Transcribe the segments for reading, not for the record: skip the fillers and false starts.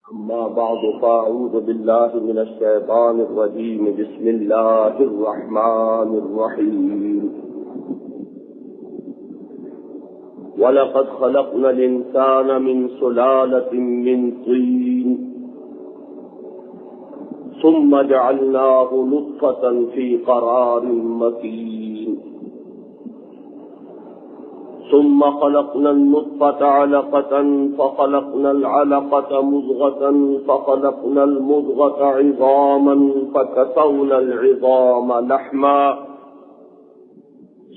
أما بعد فأعوذ بالله من الشيطان الرجيم بسم الله الرحمن الرحيم ولقد خلقنا الإنسان من سلالة من طين ثم جعلناه نطفة في قرار مكين ثم خلقنا النطفة علقة فخلقنا العلقة مضغة فخلقنا المضغة عظاما فكسونا العظام لحما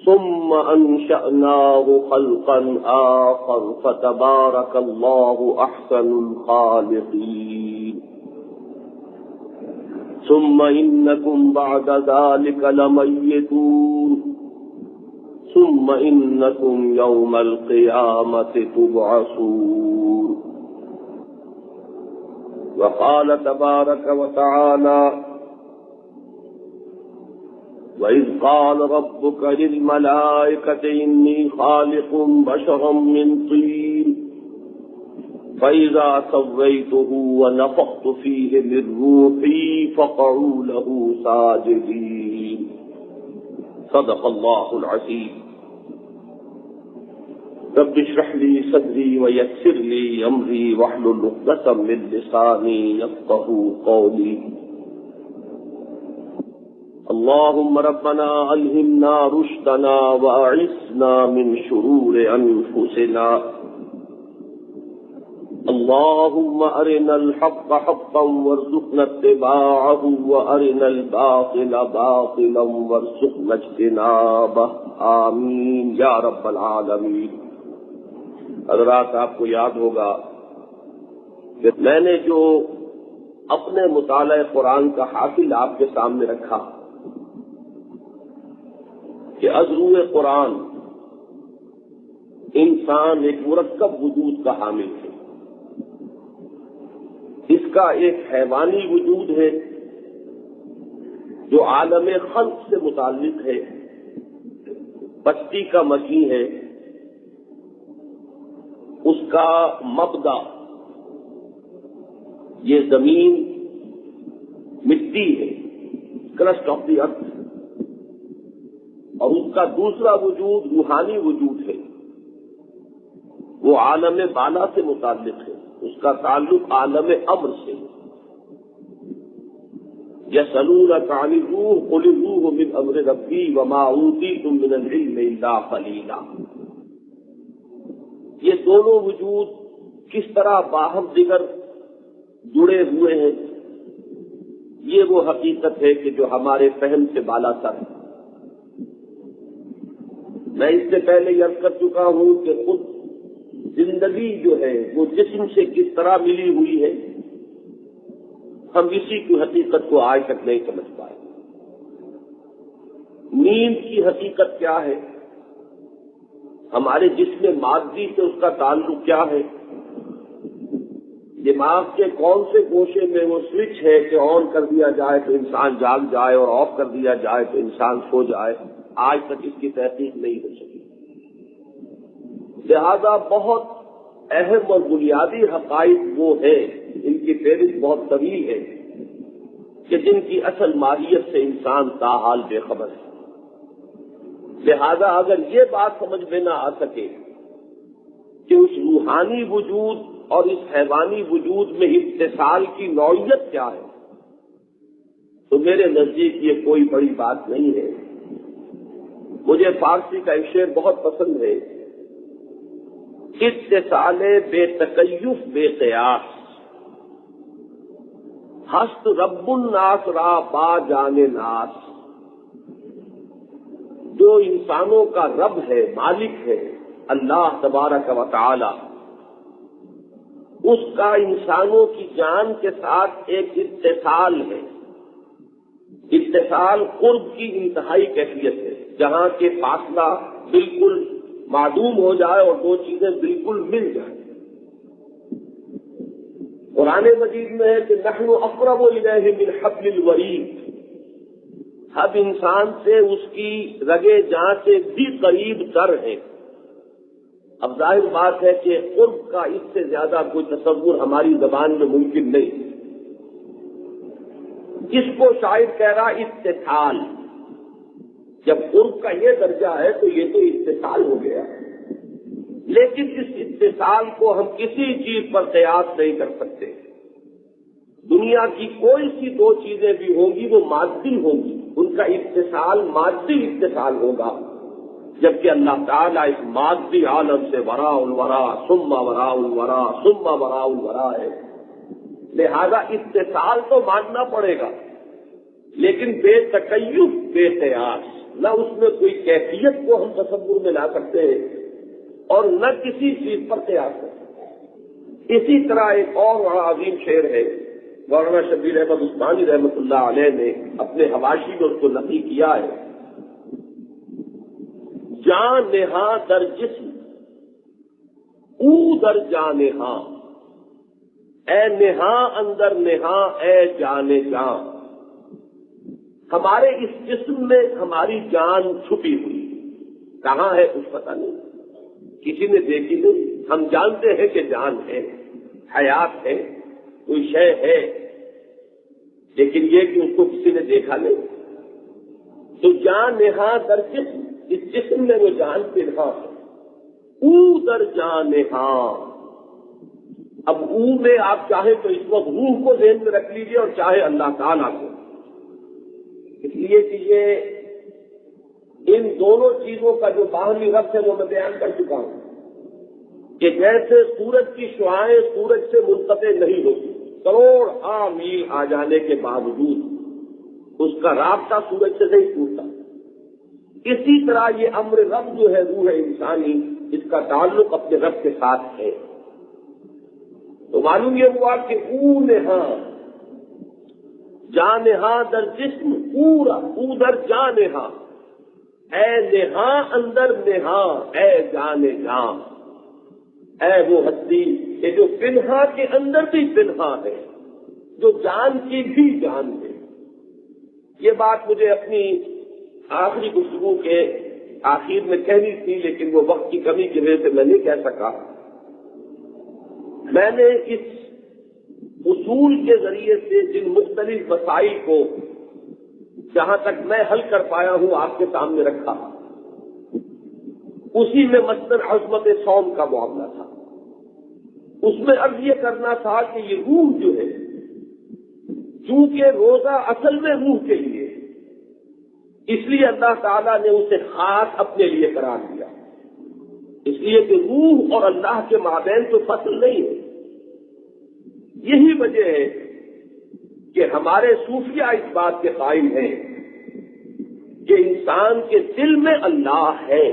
ثم أنشأناه خلقا آخر فتبارك الله أحسن الخالقين ثم إنكم بعد ذلك لميتون ثم إنكم يوم القيامة تبعثون وقال تبارك وتعالى وإذ قال ربك للملائكة إني خالق بشرا من طين فإذا سويته ونفخت فيه من روحي فقعوا له ساجدين صدق الله العظيم رب اشرح لي صدري ويسر لي أمري واحلل عقدة من لساني يفقهوا قولي اللهم ربنا ألهمنا رشدنا وأعصمنا من شرور أنفسنا اللهم أرنا الحق حقا وارزقنا اتباعه وأرنا الباطل باطلا وارزقنا اجتنابه آمین یا رب العالمین۔ حضرات، آپ کو یاد ہوگا کہ میں نے جو اپنے مطالعہ قرآن کا حاصل آپ کے سامنے رکھا کہ از روئے قرآن انسان ایک مرکب وجود کا حامل ہے۔ اس کا ایک حیوانی وجود ہے جو عالم خلق سے متعلق ہے، بستی کا مکی ہے، اس کا مبدا یہ زمین مٹی ہے، کرسٹ آف دی ارتھ، اور اس کا دوسرا وجود روحانی وجود ہے، وہ عالم بالا سے متعلق ہے، اس کا تعلق عالم امر سے۔ یسألونک عن الروح قل الروح من امر ربی وما اوتیتم من العلم الا قلیلا۔ یہ دونوں وجود کس طرح باہم دیگر جڑے ہوئے ہیں، یہ وہ حقیقت ہے کہ جو ہمارے فہم سے بالا تر ہے۔ میں اس سے پہلے یہ عرض کر چکا ہوں کہ خود زندگی جو ہے وہ جسم سے کس طرح ملی ہوئی ہے، ہم اسی کی حقیقت کو آج تک نہیں سمجھ پائے۔ نیند کی حقیقت کیا ہے، ہمارے جسم مادی سے اس کا تعلق کیا ہے، دماغ کے کون سے گوشے میں وہ سوئچ ہے کہ آن کر دیا جائے تو انسان جاگ جائے اور آف کر دیا جائے تو انسان سو جائے، آج تک اس کی تحقیق نہیں ہو سکی۔ لہذا بہت اہم اور بنیادی حقائق وہ ہیں، ان کی فہرست بہت طویل ہے کہ جن کی اصل ماہیت سے انسان تاحال بے خبر ہے۔ لہذا اگر یہ بات سمجھ میں نہ آ سکے کہ اس روحانی وجود اور اس حیوانی وجود میں اتصال کی نوعیت کیا ہے، تو میرے نزدیک یہ کوئی بڑی بات نہیں ہے۔ مجھے فارسی کا ایک شعر بہت پسند ہے، اتصال بے تکیف بے قیاس ہست رب الناس را با جان ناس۔ جو انسانوں کا رب ہے، مالک ہے، اللہ تبارک و تعالی، اس کا انسانوں کی جان کے ساتھ ایک اتصال ہے۔ اتصال قرب کی انتہائی کیفیت ہے، جہاں کے فاصلہ بالکل معدوم ہو جائے اور دو چیزیں بالکل مل جائیں۔ قرآن مجید میں ہے کہ نحن اقرب الیہ من حبل الورید، ہم انسان سے اس کی رگے جاں سے بھی قریب تر ہیں۔ اب ظاہر بات ہے کہ قرب کا اس سے زیادہ کوئی تصور ہماری زبان میں ممکن نہیں. اس کو شاعر کہہ رہا اتصال. جب قرب کا یہ درجہ ہے تو یہ تو اتصال ہو گیا، لیکن اس اتصال کو ہم کسی چیز پر قیاس نہیں کر سکتے. دنیا کی کوئی سی دو چیزیں بھی ہوں گی وہ مادی ہوں گی، ان کا اتصال مادی اتصال ہوگا، جبکہ اللہ تعالیٰ اس مادی عالم سے وراء الورا ثم وراء الورا ثم وراء الورا ہے. لہذا اتصال تو ماننا پڑے گا، لیکن بے تکیف بے قیاس. نہ اس میں کوئی کیفیت کو ہم تصور میں لا سکتے ہیں اور نہ کسی چیز پر قیاس کر سکتے ہیں. اسی طرح ایک اور بڑا عظیم شعر ہے، مولانا شبیر احمد عثمانی رحمۃ اللہ علیہ نے اپنے حواشی میں اس کو نقل کیا ہے. جان نہاں در جسم او در جان نہاں، اے نہاں اندر نہاں اے جان جان. ہمارے اس جسم میں ہماری جان چھپی ہوئی، کہاں ہے کچھ پتہ نہیں، کسی نے دیکھی نہیں. ہم جانتے ہیں کہ جان ہے، حیات ہے، کوئی شے ہے، لیکن یہ کہ اس کو کسی نے دیکھا نہیں. تو جان نہاں در جسم، اس جسم میں وہ جان پنہاں ہے. او در جان نہاں. اب او میں آپ چاہیں تو اس وقت روح کو ذہن میں رکھ لیجئے اور چاہے اللہ تعالیٰ کو، اس لیے کہ یہ ان دونوں چیزوں کا جو باہمی ربط ہے وہ میں بیان کر چکا ہوں کہ جیسے سورج کی شعاعیں سورج سے منقطع نہیں ہوتی، کروڑ میل آ جانے کے باوجود اس کا رابطہ سورج سے نہیں ٹوٹتا، اسی طرح یہ امر رب جو ہے روح انسانی، اس کا تعلق اپنے رب کے ساتھ ہے. تو معلوم یہ ہوا کہ او نہاں جان نہاں در جسم پورا او در جان نہاں، اے نہاں اندر نہاں اے جان جان. اے وہ ہستی کہ جو پنہا کے اندر بھی پنہا ہے، جو جان کی بھی جان ہے. یہ بات مجھے اپنی آخری گفتگو کے آخر میں کہنی تھی، لیکن وہ وقت کی کمی کی وجہ سے میں نہیں کہہ سکا. میں نے اس اصول کے ذریعے سے جن مختلف مسائل کو جہاں تک میں حل کر پایا ہوں آپ کے سامنے رکھا، اسی میں مثلاً عظمت صوم کا معاملہ تھا. اس میں عرض یہ کرنا تھا کہ یہ روح جو ہے، چونکہ روزہ اصل میں روح کے لیے، اس لیے اللہ تعالیٰ نے اسے خاص اپنے لیے قرار دیا، اس لیے کہ روح اور اللہ کے مابین تو فصل نہیں ہے. یہی وجہ ہے کہ ہمارے صوفیہ اس بات کے قائل ہیں کہ انسان کے دل میں اللہ ہے.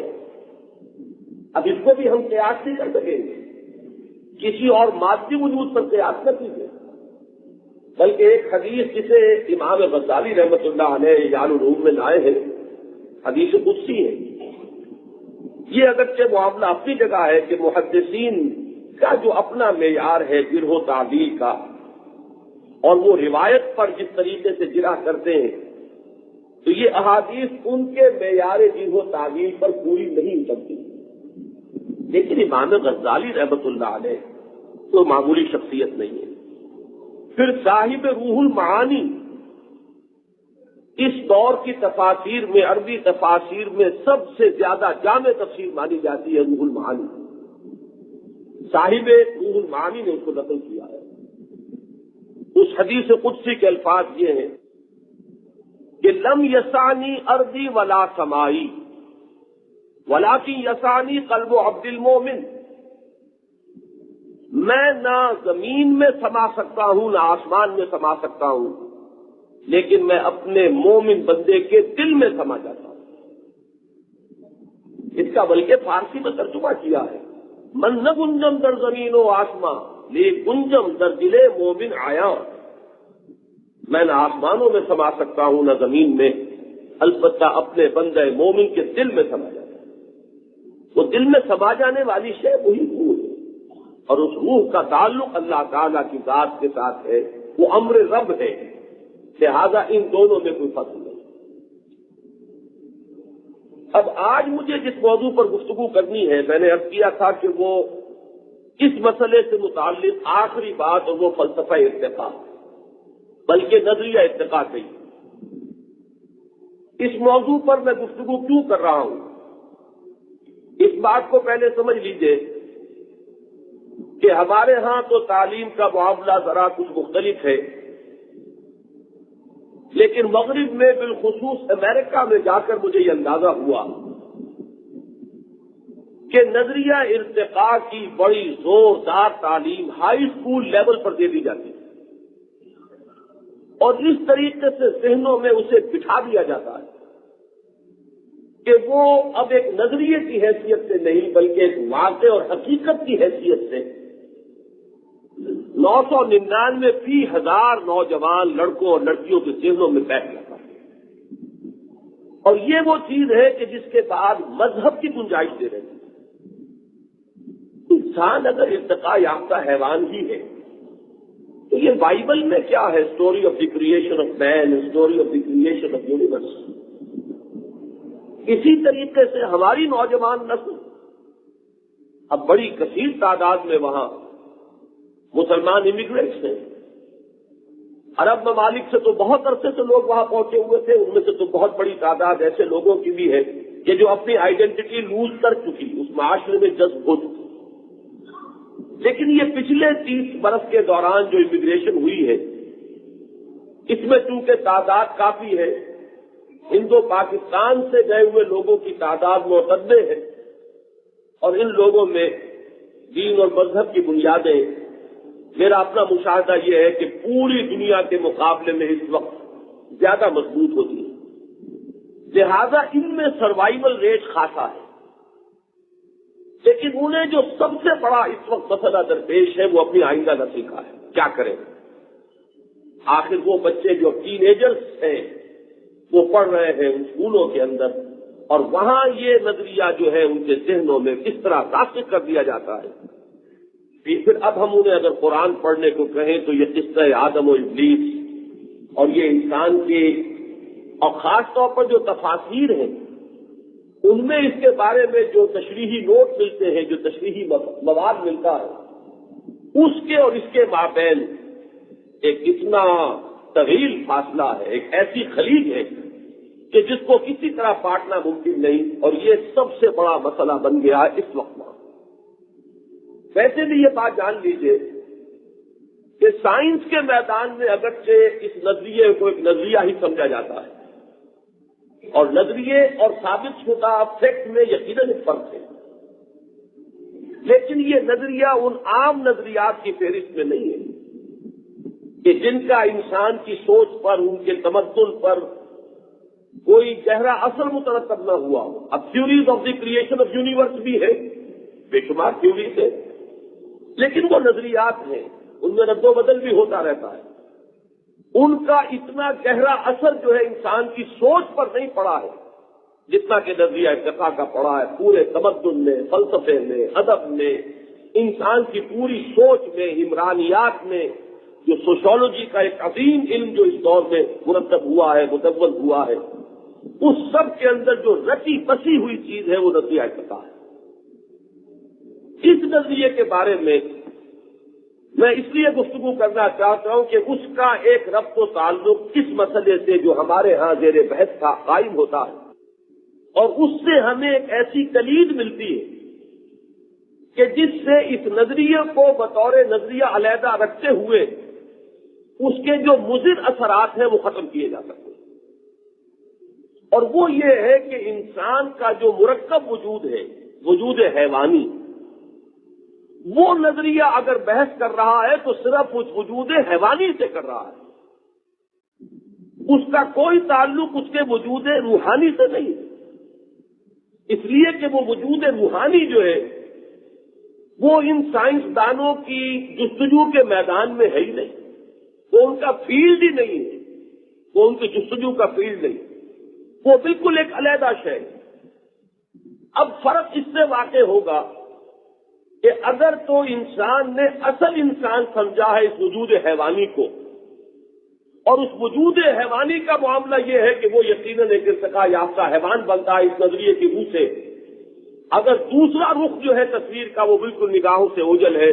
اب اس کو بھی ہم قیاس نہیں کر سکیں گے، کسی اور مادی وجود پر قیاس نہ کیجیے، بلکہ ایک حدیث جسے امام غزالی رحمۃ اللہ علیہ احیاء العلوم میں لائے ہیں، حدیث قدسی ہے. یہ اگرچہ معاملہ اپنی جگہ ہے کہ محدثین کا جو اپنا معیار ہے جرح و تعدیل کا، اور وہ روایت پر جس طریقے سے جرح کرتے ہیں، تو یہ احادیث ان کے معیار جرح و تعدیل پر پوری نہیں اترتی. لیکن امام غزالی رحمۃ اللہ علیہ تو معمولی شخصیت نہیں ہے. پھر صاحب روح المعانی، اس دور کی تفاسیر میں، عربی تفاسیر میں سب سے زیادہ جامع تفسیر مانی جاتی ہے روح المعانی. صاحب روح المعانی نے اس کو نقل کیا ہے. اس حدیث قدسی کے الفاظ یہ ہیں کہ لم یسانی ارضی ولا سمائی ولکن یسانی قلب عبد المومن. میں نہ زمین میں سما سکتا ہوں نہ آسمان میں سما سکتا ہوں، لیکن میں اپنے مومن بندے کے دل میں سما جاتا ہوں. اس کا بلکہ فارسی میں ترجمہ کیا ہے، من نہ گنجم در زمین و آسمان لے گنجم در دل مومن آیا. میں نہ آسمانوں میں سما سکتا ہوں نہ زمین میں، البتہ اپنے بندے مومن کے دل میں سما جاتا ہوں. وہ دل میں سما جانے والی شے وہی روح ہے، اور اس روح کا تعلق اللہ تعالیٰ کی ذات کے ساتھ ہے، وہ امر رب ہے. لہذا ان دونوں میں کوئی فرق نہیں. اب آج مجھے جس موضوع پر گفتگو کرنی ہے، میں نے عرض کیا تھا کہ وہ اس مسئلے سے متعلق آخری بات، اور وہ فلسفہ ارتقاء، بلکہ نظریہ ارتقاء نہیں۔ اس موضوع پر میں گفتگو کیوں کر رہا ہوں، اس بات کو پہلے سمجھ لیجئے کہ ہمارے ہاں تو تعلیم کا معاملہ ذرا کچھ مختلف ہے، لیکن مغرب میں بالخصوص امریکہ میں جا کر مجھے یہ اندازہ ہوا کہ نظریہ ارتقاء کی بڑی زوردار تعلیم ہائی اسکول لیول پر دے دی جاتی ہے، اور اس طریقے سے ذہنوں میں اسے بٹھا دیا جاتا ہے کہ وہ اب ایک نظریے کی حیثیت سے نہیں بلکہ ایک واقع اور حقیقت کی حیثیت سے 999 فی 1000 نوجوان لڑکوں اور لڑکیوں کے ذہنوں میں بیٹھ جاتا ہے، اور یہ وہ چیز ہے کہ جس کے بعد مذہب کی گنجائش دے رہی ہے۔ انسان اگر ارتقاء یافتہ حیوان ہی ہے تو یہ بائبل میں کیا ہے، story of the creation of man, story of the creation of universe. اسی طریقے سے ہماری نوجوان نسل اب بڑی کثیر تعداد میں وہاں مسلمان امیگرینٹس ہیں، عرب ممالک سے تو بہت عرصے سے لوگ وہاں پہنچے ہوئے تھے، ان میں سے تو بہت بڑی تعداد ایسے لوگوں کی بھی ہے کہ جو اپنی آئیڈینٹی لوز کر چکی، اس معاشرے میں جذب ہو چکی۔ لیکن یہ پچھلے 30 برس کے دوران جو امیگریشن ہوئی ہے، اس میں چونکہ تعداد کافی ہے، ہند و پاکستان سے گئے ہوئے لوگوں کی تعداد معتدل ہے، اور ان لوگوں میں دین اور مذہب کی بنیادیں، میرا اپنا مشاہدہ یہ ہے کہ پوری دنیا کے مقابلے میں اس وقت زیادہ مضبوط ہوتی ہے، لہذا ان میں سروائیول ریٹ خاصا ہے۔ لیکن انہیں جو سب سے بڑا اس وقت مسئلہ درپیش ہے وہ اپنی آئندہ نسل کا ہے، کیا کریں؟ آخر وہ بچے جو ٹین ایجرز ہیں وہ پڑھ رہے ہیں ان اسکولوں کے اندر، اور وہاں یہ نظریہ جو ہے ان کے ذہنوں میں کس طرح راسخ کر دیا جاتا ہے۔ پھر اب ہم انہیں اگر قرآن پڑھنے کو کہیں تو یہ قصہ آدم و ابلیس اور یہ انسان کے، اور خاص طور پر جو تفاسیر ہیں ان میں اس کے بارے میں جو تشریحی نوٹ ملتے ہیں، جو تشریحی مواد ملتا ہے، اس کے اور اس کے مابین ایک اتنا طویل فاصلہ ہے، ایک ایسی خلیج ہے کہ جس کو کسی طرح پاٹنا ممکن نہیں، اور یہ سب سے بڑا مسئلہ بن گیا ہے اس وقت میں۔ ویسے بھی یہ بات جان لیجئے کہ سائنس کے میدان میں اگرچہ اس نظریے کو ایک نظریہ ہی سمجھا جاتا ہے، اور نظریے اور ثابت شدہ فیکٹ میں یقیناً ایک فرق ہے، لیکن یہ نظریہ ان عام نظریات کی فہرست میں نہیں ہے کہ جن کا انسان کی سوچ پر، ان کے تمدن پر کوئی گہرا اثر مترتب نہ ہوا ہو۔ اب theories of the creation of universe بھی ہے، بے شمار تھیوریز ہے، لیکن وہ نظریات ہیں، ان میں رد و بدل بھی ہوتا رہتا ہے۔ ان کا اتنا گہرا اثر جو ہے انسان کی سوچ پر نہیں پڑا ہے جتنا کہ نظریہ ارتقاء کا پڑا ہے، پورے تمدن میں، فلسفے میں، ادب میں، انسان کی پوری سوچ میں، عمرانیات میں، جو سوشولوجی کا ایک عظیم علم جو اس دور میں مرتب ہوا ہے، مدون ہوا ہے، اس سب کے اندر جو رچی بسی ہوئی چیز ہے وہ نظریہ ارتقاء ہے۔ اس نظریے کے بارے میں میں اس لیے گفتگو کرنا چاہتا ہوں کہ اس کا ایک ربط و تعلق اس مسئلے سے جو ہمارے ہاں زیر بحث تھا قائم ہوتا ہے، اور اس سے ہمیں ایک ایسی کلید ملتی ہے کہ جس سے اس نظریے کو بطور نظریہ علیحدہ رکھتے ہوئے اس کے جو مضر اثرات ہیں وہ ختم کیے جا سکتے ہیں، اور وہ یہ ہے کہ انسان کا جو مرکب وجود ہے، وجود حیوانی، وہ نظریہ اگر بحث کر رہا ہے تو صرف اس وجود حیوانی سے کر رہا ہے، اس کا کوئی تعلق اس کے وجود روحانی سے نہیں، اس لیے کہ وہ وجود روحانی جو ہے وہ ان سائنسدانوں کی جستجو کے میدان میں ہے ہی نہیں، وہ ان کا فیلڈ ہی نہیں ہے، وہ ان کی جستجو کا فیلڈ نہیں، وہ بالکل ایک علیحدہ شے ہے۔ اب فرق اس سے واقع ہوگا کہ اگر تو انسان نے اصل انسان سمجھا ہے اس وجود حیوانی کو، اور اس وجود حیوانی کا معاملہ یہ ہے کہ وہ یقیناً ایک ارتقاء یافتہ حیوان بنتا ہے اس نظریے کی روح سے. اگر دوسرا رخ جو ہے تصویر کا وہ بالکل نگاہوں سے اوجھل ہے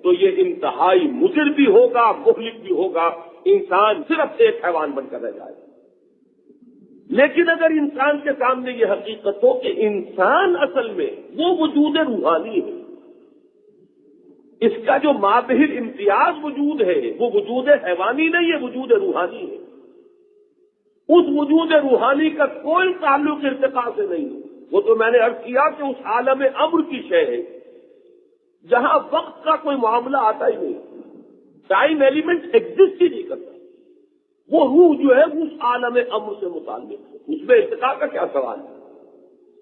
تو یہ انتہائی مضر بھی ہوگا، مہلک بھی ہوگا، انسان صرف ایک حیوان بن کر رہ جائے گا. لیکن اگر انسان کے سامنے یہ حقیقت ہو کہ انسان اصل میں وہ وجود روحانی ہے، اس کا جو مابہر امتیاز وجود ہے وہ وجود حیوانی نہیں ہے، وجود روحانی ہے. اس وجود روحانی کا کوئی تعلق ارتقاء سے نہیں ہے. وہ تو میں نے عرض کیا کہ اس عالم امر کی شے ہے جہاں وقت کا کوئی معاملہ آتا ہی نہیں، ٹائم ایلیمنٹ ایگزسٹ ہی نہیں کرتا. وہ روح جو ہے اس عالم امر سے متعلق ہے، اس میں ارتقاء کا کیا سوال ہے؟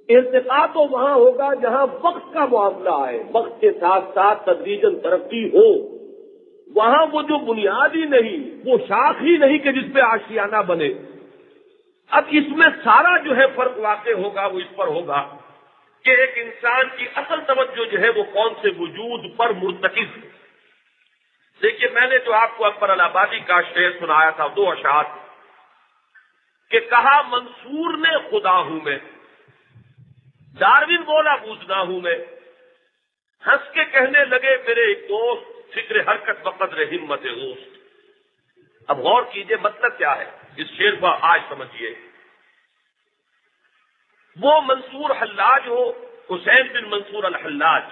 ارتقاء تو وہاں ہوگا جہاں وقت کا معاملہ ہے، وقت کے ساتھ ساتھ تدریجاً ترقی ہو. وہاں وہ جو بنیادی نہیں، وہ شاخ ہی نہیں کہ جس پہ آشیانہ بنے. اب اس میں سارا جو ہے فرق واقع ہوگا وہ اس پر ہوگا کہ ایک انسان کی اصل توجہ جو ہے وہ کون سے وجود پر مرتکز ہے. دیکھیے میں نے جو آپ کو اکبر الہآبادی کا شعر سنایا تھا، 2 اشعار کہ کہا منصور نے خدا ہوں میں، ڈاروین بولا بوجھنا ہوں میں، ہنس کے کہنے لگے میرے ایک دوست فکر حرکت بقدر ہمت ہوست. اب غور کیجئے مطلب کیا ہے اس شعر کو، آج سمجھیے. وہ منصور حلاج ہو، حسین بن منصور الحلاج،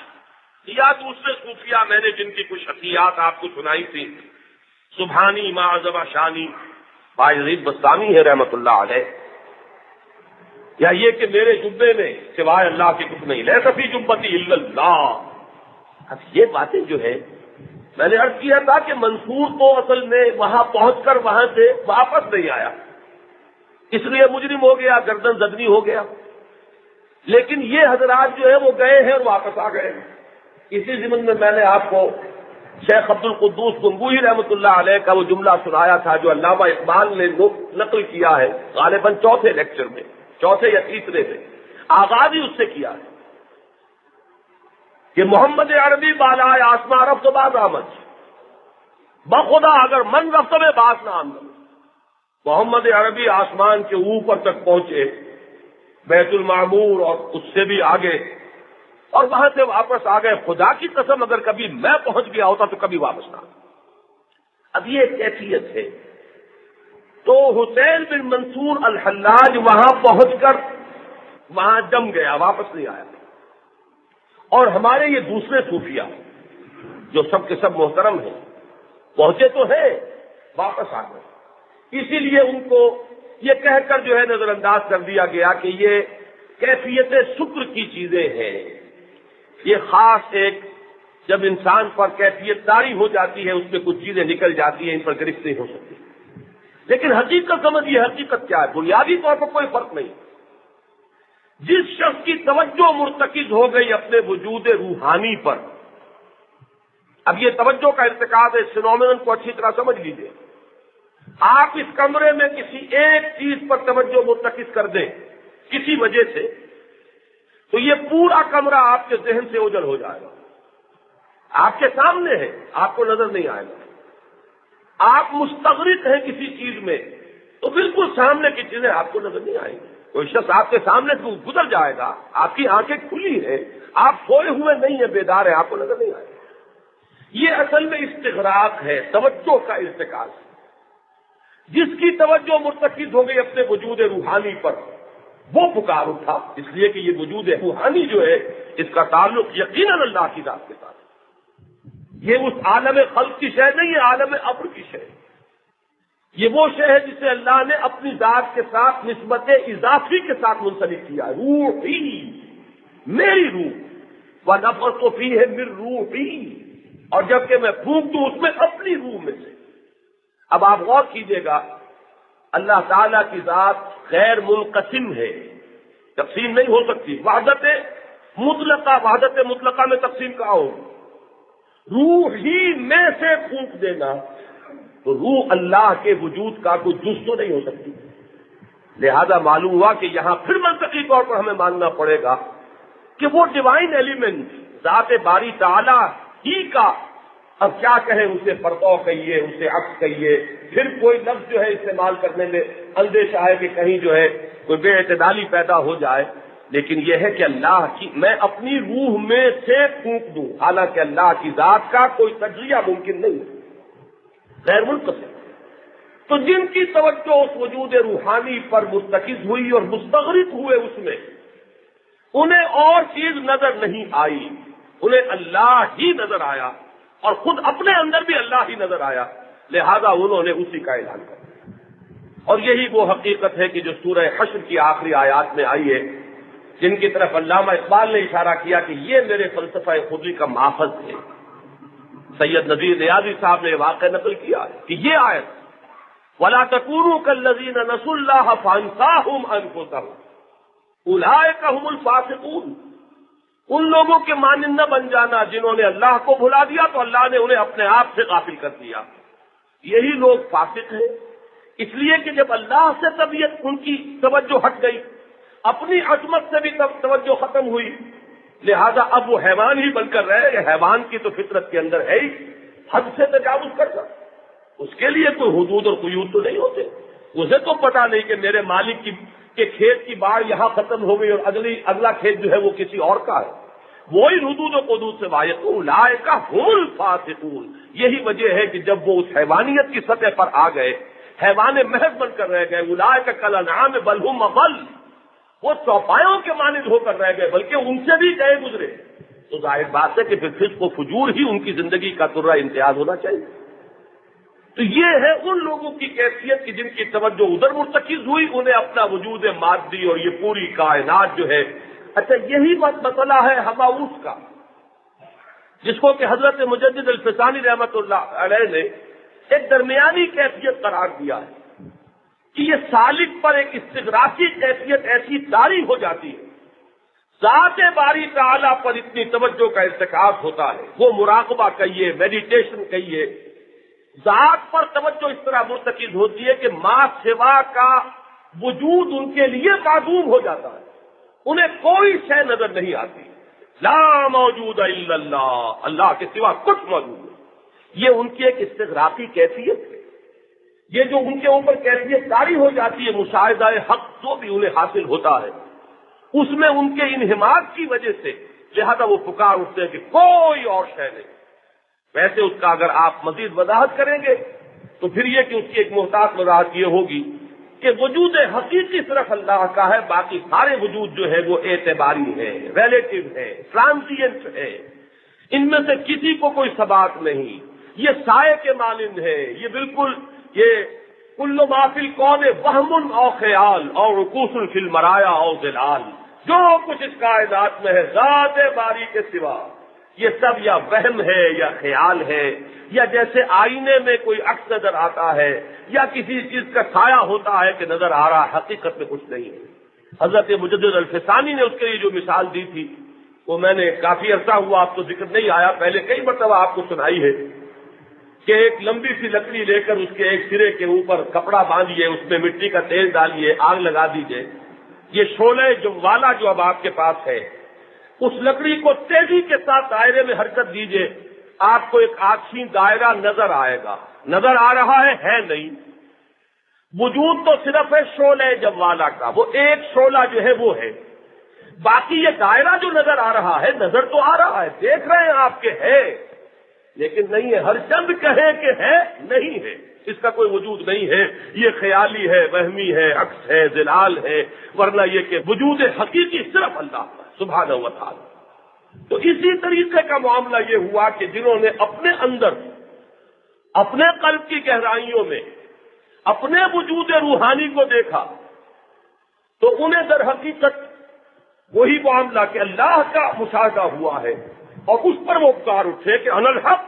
یا دوسرے صوفیاء میں نے جن کی کچھ حقیقات آپ کو سنائی تھی، سبحانی معظم شانی باعزید بستانی ہے رحمت اللہ علیہ، یا یہ کہ میرے جبے میں سوائے اللہ کے کچھ نہیں، لیس فی جبتی الا اللہ. اب یہ باتیں جو ہے میں نے عرض کیا تھا کہ منصور تو اصل میں وہاں پہنچ کر وہاں سے واپس نہیں آیا، اس لیے مجرم ہو گیا، گردن زدنی ہو گیا. لیکن یہ حضرات جو ہے وہ گئے ہیں اور واپس آ گئے. اسی ضمن میں نے آپ کو شیخ عبد القدوس گنگوہی رحمۃ اللہ علیہ کا وہ جملہ سنایا تھا جو علامہ اقبال نے نقل کیا ہے غالباً 4تھے لیکچر میں، 4تھے یا 3 سے، آغاز ہی اس سے کیا ہے کہ محمد عربی بالائے آسمان رفت باز آمد، بخدا اگر من رفت میں باز نہ آمد. محمد عربی آسمان کے اوپر تک پہنچے، بیت المعمور اور اس سے بھی آگے، اور وہاں سے واپس آ گئے. خدا کی قسم اگر کبھی میں پہنچ گیا ہوتا تو کبھی واپس نہ. اب یہ کیفیت ہے. تو حسین بن منصور الحلاج وہاں پہنچ کر وہاں جم گیا، واپس نہیں آیا. اور ہمارے یہ دوسرے صوفیاء جو سب کے سب محترم ہیں، پہنچے تو ہیں، واپس آ گئے. اسی لیے ان کو یہ کہہ کر جو ہے نظر انداز کر دیا گیا کہ یہ کیفیت شکر کی چیزیں ہیں. یہ خاص ایک جب انسان پر کیفیت داری ہو جاتی ہے، اس میں کچھ چیزیں نکل جاتی ہیں، ان پر گرفت نہیں ہو سکتی. لیکن حقیقت سمجھیے، حقیقت کیا ہے؟ بنیادی طور پر کوئی فرق نہیں. جس شخص کی توجہ مرتکز ہو گئی اپنے وجود روحانی پر، اب یہ توجہ کا ارتکاز ہے، اس فینومینن کو اچھی طرح سمجھ لیجیے. آپ اس کمرے میں کسی ایک چیز پر توجہ مرتکز کر دیں کسی وجہ سے، تو یہ پورا کمرہ آپ کے ذہن سے اوجھل ہو جائے گا. آپ کے سامنے ہے، آپ کو نظر نہیں آئے گا. آپ مستغرق ہیں کسی چیز میں تو بالکل سامنے کی چیزیں آپ کو نظر نہیں آئیں گی. کوئی شخص آپ کے سامنے سے گزر جائے گا، آپ کی آنکھیں کھلی ہیں، آپ سوئے ہوئے نہیں ہیں، بیدار ہیں، آپ کو نظر نہیں آئے گا. یہ اصل میں استغراق ہے، توجہ کا ارتکاز. جس کی توجہ مرتکز ہو گئی اپنے وجود روحانی پر، وہ پکار اٹھا، اس لیے کہ یہ وجود روحانی جو ہے اس کا تعلق یقیناً اللہ کی ذات کے ساتھ. یہ اس عالم خلق کی شے نہیں ہے، عالم امر کی شے. یہ وہ شے ہے جسے اللہ نے اپنی ذات کے ساتھ نسبت اضافی کے ساتھ منسلک کیا. روحی، میری روح، وَنَفَخْتُ فِيهِ مِن رُوحِي، اور جبکہ میں پھونک دوں اس میں اپنی روح میں سے. اب آپ غور کیجئے گا، اللہ تعالی کی ذات غیر منقسم ہے، تقسیم نہیں ہو سکتی. وحدت مطلقہ میں تقسیم کہاں ہوگی؟ روح ہی میں سے پھونک دینا تو روح اللہ کے وجود کا کوئی جز تو نہیں ہو سکتی. لہذا معلوم ہوا کہ یہاں پھر منطقی طور پر ہمیں ماننا پڑے گا کہ وہ ڈیوائن ایلیمنٹ ذات باری تعالی ہی کا اب کیا کہیں، اسے پرتو کہیے، اسے عکس کہیے، پھر کوئی لفظ جو ہے استعمال کرنے میں اندیشہ ہے کہ کہیں جو ہے کوئی بے اعتدالی پیدا ہو جائے. لیکن یہ ہے کہ اللہ کی میں اپنی روح میں سے پھونک دوں، حالانکہ اللہ کی ذات کا کوئی تجزیہ ممکن نہیں ہے، غیر منقسم. تو جن کی توجہ اس وجود روحانی پر مرتکز ہوئی اور مستغرق ہوئے اس میں، انہیں اور چیز نظر نہیں آئی، انہیں اللہ ہی نظر آیا اور خود اپنے اندر بھی اللہ ہی نظر آیا، لہذا انہوں نے اسی کا اعلان کر دیا. اور یہی وہ حقیقت ہے کہ جو سورہ حشر کی آخری آیات میں آئی ہے، جن کی طرف علامہ اقبال نے اشارہ کیا کہ یہ میرے فلسفہ خودی کا ماخذ ہے. سید نذیر ریاضی صاحب نے یہ واقعہ نقل کیا ہے کہ یہ آیت وَلَا تَكُونُوا كَالَّذِينَ نَسُوا اللَّهَ فَأَنسَاهُمْ أَنفُسَهُمْ أُولَٰئِكَ هُمُ الْفَاسِقُونَ، ان لوگوں کے مانند نہ بن جانا جنہوں نے اللہ کو بھلا دیا تو اللہ نے انہیں اپنے آپ سے غافل کر دیا. یہی لوگ فاسق ہیں، اس لیے کہ جب اللہ سے طبیعت ان کی توجہ ہٹ گئی، اپنی عظمت سے بھی توجہ ختم ہوئی، لہذا اب وہ حیوان ہی بن کر رہے. حیوان کی تو فطرت کے اندر ہے ہی حد سے تجاوز کرنا، اس کے لیے کوئی حدود اور قیود تو نہیں ہوتے. اسے تو پتا نہیں کہ میرے مالک کے کھیت کی باڑ یہاں ختم ہو گئی اور اگلا کھیت جو ہے وہ کسی اور کا ہے. وہی حدود و قدود سے واقف اولئک هم الفاسقون. یہی وجہ ہے کہ جب وہ اس حیوانیت کی سطح پر آ گئے، حیوان محض بن کر رہ گئے، اولئک کالانعام بل هم اضل، وہ چوپایوں کے مانند ہو کر رہ گئے بلکہ ان سے بھی گئے گزرے. تو ظاہر بات ہے کہ پھر فسق و فجور ہی ان کی زندگی کا ترہ امتیاز ہونا چاہیے. تو یہ ہے ان لوگوں کی کیفیت کہ جن کی توجہ ادھر مرتکز ہوئی، انہیں اپنا وجود مادی اور یہ پوری کائنات جو ہے. اچھا، یہی مسئلہ ہے ہماؤس کا، جس کو کہ حضرت مجدد الفسانی رحمۃ اللہ علیہ نے ایک درمیانی کیفیت قرار دیا ہے کہ یہ سالک پر ایک استغراقی کیفیت ایسی طاری ہو جاتی ہے، ذات باری تعالیٰ پر اتنی توجہ کا ارتکاب ہوتا ہے، وہ مراقبہ کہیے، میڈیٹیشن کہیے، ذات پر توجہ اس طرح مرتکز ہوتی ہے کہ ما سوا کا وجود ان کے لیے معدوم ہو جاتا ہے، انہیں کوئی شے نظر نہیں آتی. لا موجود الا اللہ، اللہ کے سوا کچھ موجود نہیں. یہ ان کی ایک استغراقی کیفیت ہے. یہ جو ان کے اوپر کیفیت طاری ہو جاتی ہے، مشاہدہ حق جو بھی انہیں حاصل ہوتا ہے، اس میں ان کے انہماک کی وجہ سے لہذا وہ پکار اٹھتے ہیں کہ کوئی اور شے نہیں. ویسے اس کا اگر آپ مزید وضاحت کریں گے تو پھر یہ کہ اس کی ایک محتاط وضاحت یہ ہوگی کہ وجود حقیقی صرف اللہ کا ہے، باقی سارے وجود جو ہے وہ اعتباری ہے، ریلیٹیو ہے، ٹرانزینٹ ہے، ان میں سے کسی کو کوئی ثبات نہیں. یہ سائے کے مانند ہے، یہ بالکل یہ کل ما فی الکون وہم او خیال اور رکوس فی المرایا او ظلال، جو کچھ اس کائنات میں ہے ذات باری کے سوا یہ سب یا وہم ہے یا خیال ہے، یا جیسے آئینے میں کوئی عکس نظر آتا ہے یا کسی چیز کا سایہ ہوتا ہے کہ نظر آ رہا، حقیقت میں کچھ نہیں ہے. حضرت مجدد الفسانی نے اس کے لیے جو مثال دی تھی وہ میں نے کافی عرصہ ہوا، آپ کو ذکر نہیں آیا، پہلے کئی مرتبہ آپ کو سنائی ہے کہ ایک لمبی سی لکڑی لے کر اس کے ایک سرے کے اوپر کپڑا باندھیے، اس میں مٹی کا تیل ڈالیے، آگ لگا دیجیے. یہ شعلہ جو والا جو اب آپ کے پاس ہے، اس لکڑی کو تیزی کے ساتھ دائرے میں حرکت دیجیے، آپ کو ایک آکشین دائرہ نظر آئے گا. نظر آ رہا ہے نہیں. وجود تو صرف ہے شعلہ جوالا کا، وہ ایک شعلہ جو ہے وہ ہے، باقی یہ دائرہ جو نظر آ رہا ہے، نظر تو آ رہا ہے، دیکھ رہے ہیں آپ کے ہے، لیکن نہیں ہے. ہر چند کہے کہ ہے، نہیں ہے، اس کا کوئی وجود نہیں ہے، یہ خیالی ہے، وہمی ہے، عکس ہے، ظلال ہے، ورنہ یہ کہ وجود حقیقی صرف اللہ کا سبحانہ و تعالی. تو اسی طریقے کا معاملہ یہ ہوا کہ جنہوں نے اپنے اندر، اپنے قلب کی گہرائیوں میں اپنے وجود روحانی کو دیکھا تو انہیں در حقیقت وہی معاملہ کہ اللہ کا مشاہدہ ہوا ہے اور اس پر وہ پکار اٹھے کہ انا الحق،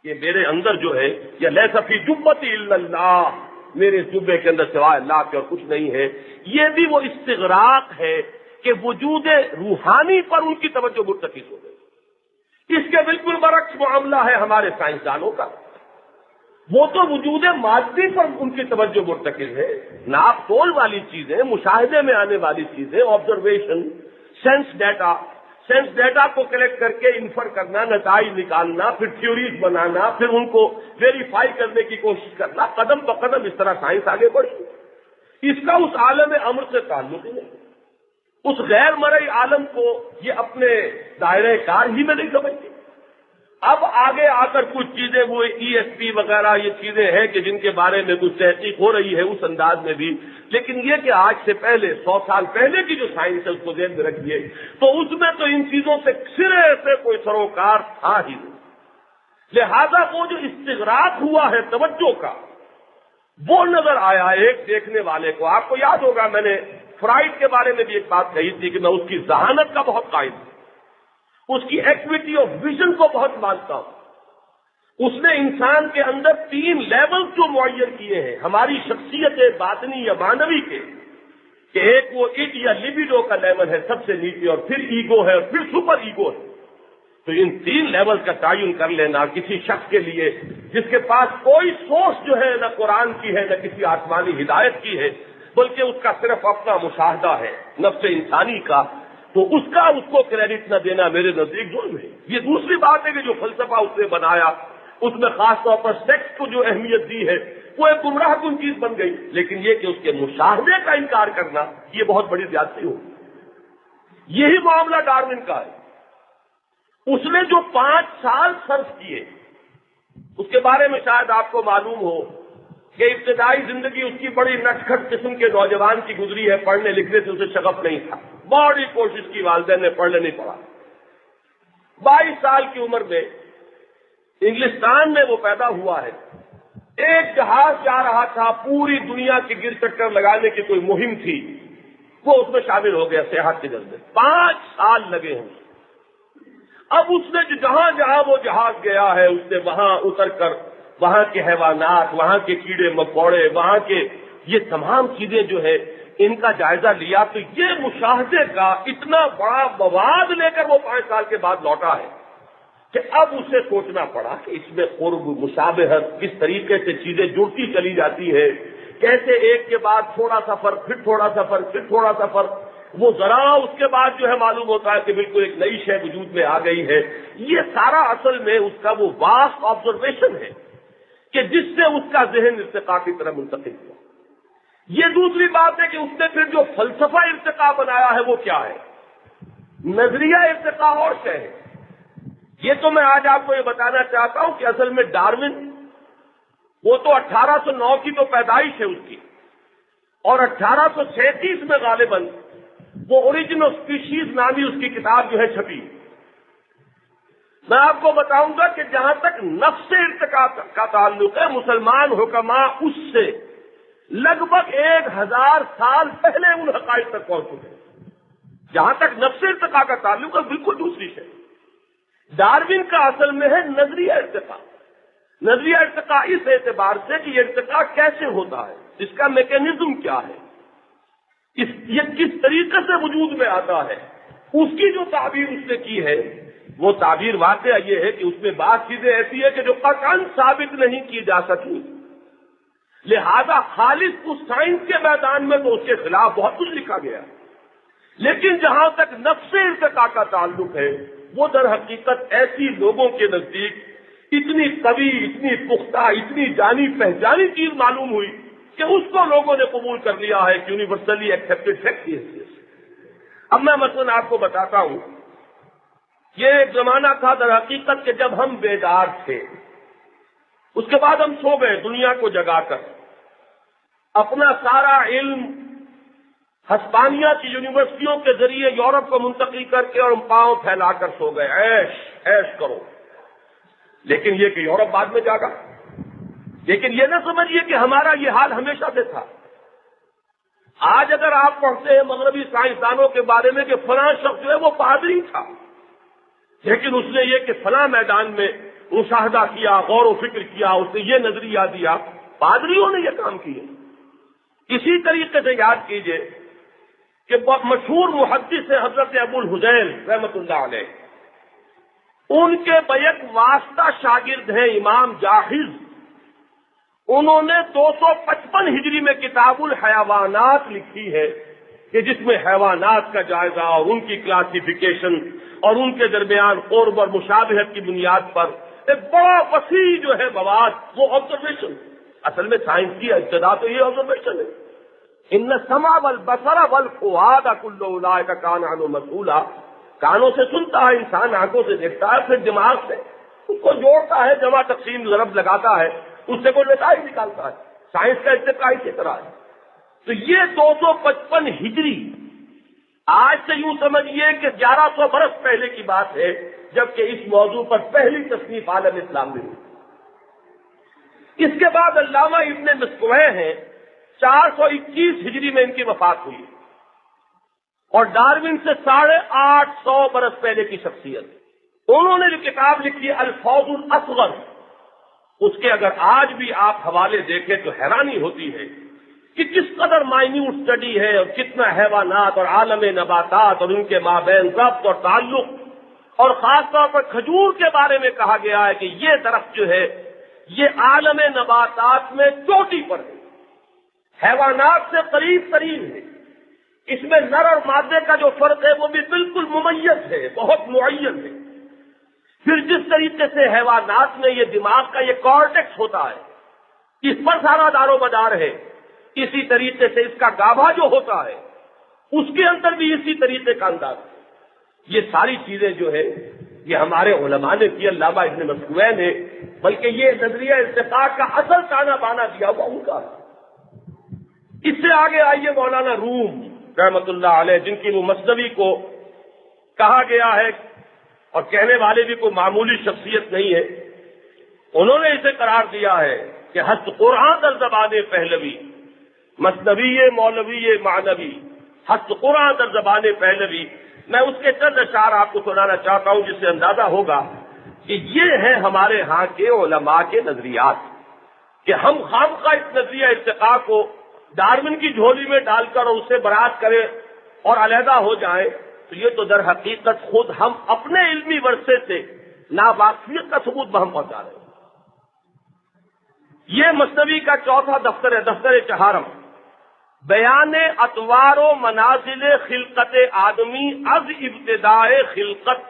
یہ میرے اندر جو ہے، یا لیس فی جبتی الا اللہ، میرے جبے کے اندر سوائے اللہ کے اور کچھ نہیں ہے. یہ بھی وہ استغراق ہے کہ وجود روحانی پر ان کی توجہ مرتکز ہو گئی. اس کے بالکل برعکس معاملہ ہے ہمارے سائنسدانوں کا. وہ تو وجود مادی پر ان کی توجہ مرتکز ہے، ناپ تول والی چیزیں، مشاہدے میں آنے والی چیزیں، observation, sense data, sense data کو کلیکٹ کر کے انفر کرنا، نتائج نکالنا، پھر تھیوریز بنانا، پھر ان کو ویریفائی کرنے کی کوشش کرنا، قدم بہ قدم اس طرح سائنس آگے بڑھی۔ اس کا اس عالم امر سے تعلق ہی نہیں، اس غیر مرئی عالم کو یہ اپنے دائرۂ کار ہی میں نہیں سمجھتی۔ اب آگے آ کر کچھ چیزیں وہ ESP وغیرہ یہ چیزیں ہیں کہ جن کے بارے میں کچھ تحقیق ہو رہی ہے اس انداز میں بھی، لیکن یہ کہ آج سے پہلے 100 سال پہلے کی جو سائنس ہے اس کو ذہن میں رکھیے تو اس میں تو ان چیزوں سے سرے سے کوئی سروکار تھا ہی نہیں۔ لہذا وہ جو استغراق ہوا ہے توجہ کا وہ نظر آیا ایک دیکھنے والے کو۔ آپ کو یاد ہوگا میں نے فرائڈ کے بارے میں بھی ایک بات کہی تھی کہ میں اس کی ذہانت کا بہت قائل ہوں، اس کی ایکٹیویٹی آف ویژن کو بہت مانتا ہوں۔ اس نے انسان کے اندر 3 لیول جو معین کیے ہیں ہماری شخصیت باطنی یا معنوی کے، کہ ایک وہ اٹ یا لیبیڈو کا لیول ہے سب سے نیچے، اور پھر ایگو ہے، اور پھر سپر ایگو ہے۔ تو ان 3 لیول کا تعین کر لینا کسی شخص کے لیے جس کے پاس کوئی سورس جو ہے نہ قرآن کی ہے نہ کسی آسمانی ہدایت کی ہے، بلکہ اس کا صرف اپنا مشاہدہ ہے نفس انسانی کا، تو اس کو کریڈٹ نہ دینا میرے نزدیک ظلم ہے۔ یہ دوسری بات ہے کہ جو فلسفہ اس نے بنایا اس میں خاص طور پر سیکس کو جو اہمیت دی ہے وہ ایک گمراہ کن چیز بن گئی، لیکن یہ کہ اس کے مشاہدے کا انکار کرنا یہ بہت بڑی زیادتی ہوگی۔ یہی معاملہ ڈارون کا ہے۔ اس نے جو 5 سال صرف کیے اس کے بارے میں شاید آپ کو معلوم ہو کہ ابتدائی زندگی اس کی بڑی نٹکھٹ قسم کے نوجوان کی گزری ہے، پڑھنے لکھنے سے اسے شغف نہیں تھا، بڑی کوشش کی، والدین نے پڑھنے نہیں پڑھا۔ 22 سال کی عمر میں انگلستان میں وہ پیدا ہوا ہے، ایک جہاز جا رہا تھا، پوری دنیا کے گر چکر لگانے کی کوئی مہم تھی، وہ اس میں شامل ہو گیا سیاحت کے جذبے۔ 5 سال لگے ہیں۔ اب اس نے جہاں جہاں وہ جہاز گیا ہے اس نے وہاں اتر کر وہاں کے حیوانات، وہاں کے کیڑے مکوڑے، وہاں کے یہ تمام چیزیں جو ہے ان کا جائزہ لیا، تو یہ مشاہدے کا اتنا بڑا مواد لے کر وہ 5 سال کے بعد لوٹا ہے کہ اب اسے سوچنا پڑا کہ اس میں قرب، مشابہت، کس طریقے سے چیزیں جڑتی چلی جاتی ہے، کیسے ایک کے بعد تھوڑا سا فرق، پھر تھوڑا سا فرق، پھر تھوڑا سا فرق، وہ ذرا اس کے بعد جو ہے معلوم ہوتا ہے کہ بالکل ایک نئی شے وجود میں آ گئی ہے۔ یہ سارا اصل میں اس کا وہ واسٹ آبزرویشن ہے کہ جس سے اس کا ذہن ارتقاء کی طرف منتقل ہوا۔ یہ دوسری بات ہے کہ اس نے پھر جو فلسفہ ارتقاء بنایا ہے وہ کیا ہے، نظریہ ارتقاء اور شے ہے۔ یہ تو میں آج آپ کو یہ بتانا چاہتا ہوں کہ اصل میں ڈارون وہ تو 1809 کی تو پیدائش ہے اس کی، اور 1837 میں غالباً وہ اوریجن آف اسپیشیز نامی اس کی کتاب جو ہے چھپی۔ میں آپ کو بتاؤں گا کہ جہاں تک نفس ارتقاء کا تعلق ہے مسلمان حکماء اس سے لگ بھگ 1000 سال پہلے ان حقائق تک پہنچ چکے۔ جہاں تک نفس ارتقاء کا تعلق ہے بالکل دوسری شے۔ ڈارون کا اصل میں ہے نظریہ ارتقاء۔ نظریہ ارتقاء اس اعتبار سے کہ یہ ارتقاء کیسے ہوتا ہے، اس کا میکینزم کیا ہے، یہ کس طریقے سے وجود میں آتا ہے، اس کی جو تعبیر اس نے کی ہے وہ تعبیر واقعہ یہ ہے کہ اس میں بعض چیزیں ایسی ہے کہ جو قطعاً ثابت نہیں کی جا سکی، لہذا خالص اس سائنس کے میدان میں تو اس کے خلاف بہت کچھ لکھا گیا، لیکن جہاں تک نفس ارتقاء کا تعلق ہے وہ در حقیقت ایسی لوگوں کے نزدیک اتنی قوی، اتنی پختہ، اتنی جانی پہچانی چیز معلوم ہوئی کہ اس کو لوگوں نے قبول کر لیا ہے کہ یونیورسلی ایکسیپٹڈ فیکٹ کی حیثیت سے۔ اب میں مثلا آپ کو بتاتا ہوں، یہ ایک زمانہ تھا در حقیقت کہ جب ہم بیدار تھے، اس کے بعد ہم سو گئے دنیا کو جگا کر، اپنا سارا علم ہسپانیہ کی یونیورسٹیوں کے ذریعے یورپ کو منتقل کر کے اور پاؤں پھیلا کر سو گئے، عیش کرو۔ لیکن یہ کہ یورپ بعد میں جاگا، لیکن یہ نہ سمجھیے کہ ہمارا یہ حال ہمیشہ سے تھا۔ آج اگر آپ پڑھتے ہیں مغربی سائنسدانوں کے بارے میں کہ فلاں شخص جو ہے وہ پادری تھا، لیکن اس نے یہ کہ فلاں میدان میں مشاہدہ کیا، غور و فکر کیا، اس نے یہ نظریہ دیا، پادریوں نے یہ کام کیے۔ اسی طریقے سے یاد کیجئے کہ مشہور محدث حضرت ابو الحسین رحمۃ اللہ علیہ، ان کے بیک واسطہ شاگرد ہیں امام جاحظ، انہوں نے 255 ہجری میں کتاب الحیوانات لکھی ہے کہ جس میں حیوانات کا جائزہ اور ان کی کلاسیفیکیشن اور ان کے درمیان قرب اور مشابہت کی بنیاد پر ایک بڑا وسیع جو ہے مواد، وہ آبزرویشن. اصل میں سائنس کی ابتدا تو یہ آبزرویشن ہے. ان السمع والبصر والفؤاد كل اولئک کان عنہ مسئولا. کانوں سے سنتا ہے انسان، آنکھوں سے دیکھتا ہے، پھر دماغ سے اس کو جوڑتا ہے، جمع تقسیم ضرب لگاتا ہے، اس سے کوئی نتائج نکالتا ہے. سائنس کا ارتقاء اسی طرح ہے. تو یہ 255 ہجری، آج سے یوں سمجھیے کہ 1100 برس پہلے کی بات ہے، جبکہ اس موضوع پر پہلی تصنیف عالم اسلام میں ہوئی. اس کے بعد علامہ ابن مسکوہ ہیں، 421 ہجری میں ان کی وفات ہوئی، اور ڈاروین سے 850 برس پہلے کی شخصیت. انہوں نے جو کتاب لکھی ہے الفوز الاصغر، اس کے اگر آج بھی آپ حوالے دیکھیں تو حیرانی ہوتی ہے کہ کس قدر مائنیوٹ اسٹڈی ہے، اور کتنا حیوانات اور عالم نباتات اور ان کے مابین ضبط اور تعلق، اور خاص طور پر کھجور کے بارے میں کہا گیا ہے کہ یہ درخت جو ہے یہ عالم نباتات میں چوٹی پر ہے، حیوانات سے قریب ترین ہے. اس میں نر اور مادے کا جو فرق ہے وہ بھی بالکل ممیز ہے، بہت معین ہے. پھر جس طریقے سے حیوانات میں یہ دماغ کا یہ کارٹیکس ہوتا ہے، اس پر سارا دار و مدار ہے، اسی طریقے سے اس کا گابھا جو ہوتا ہے اس کے اندر بھی اسی طریقے کا انداز ہے. یہ ساری چیزیں جو ہے یہ ہمارے علماء نے کی، علامہ ابن مسکوہ نے، بلکہ یہ نظریہ ارتقاء کا اصل تانا بانا دیا ہوا ان کا. اس سے آگے آئیے مولانا روم رحمت اللہ علیہ، جن کی وہ مثنوی کو کہا گیا ہے، اور کہنے والے بھی کوئی معمولی شخصیت نہیں ہے. انہوں نے اسے قرار دیا ہے کہ حسب قرآن در زبان پہلوی، مثنوی مولوی معنوی، حسب قرآن در زبان پہلوی. میں اس کے چند اشعار آپ کو سنانا چاہتا ہوں، جس سے اندازہ ہوگا کہ یہ ہیں ہمارے ہاں کے علماء کے نظریات. کہ ہم خامخواہ اس نظریہ ارتقاء کو ڈارون کی جھولی میں ڈال کر اور اس سے برات کریں اور علیحدہ ہو جائیں، تو یہ تو در حقیقت خود ہم اپنے علمی ورثے سے ناواقفیت کا ثبوت بہم پہنچا رہے ہیں. یہ مثنوی کا چوتھا دفتر ہے، دفتر چہارم، بیان اطوار و منازل خلقت آدمی از ابتدائے خلقت.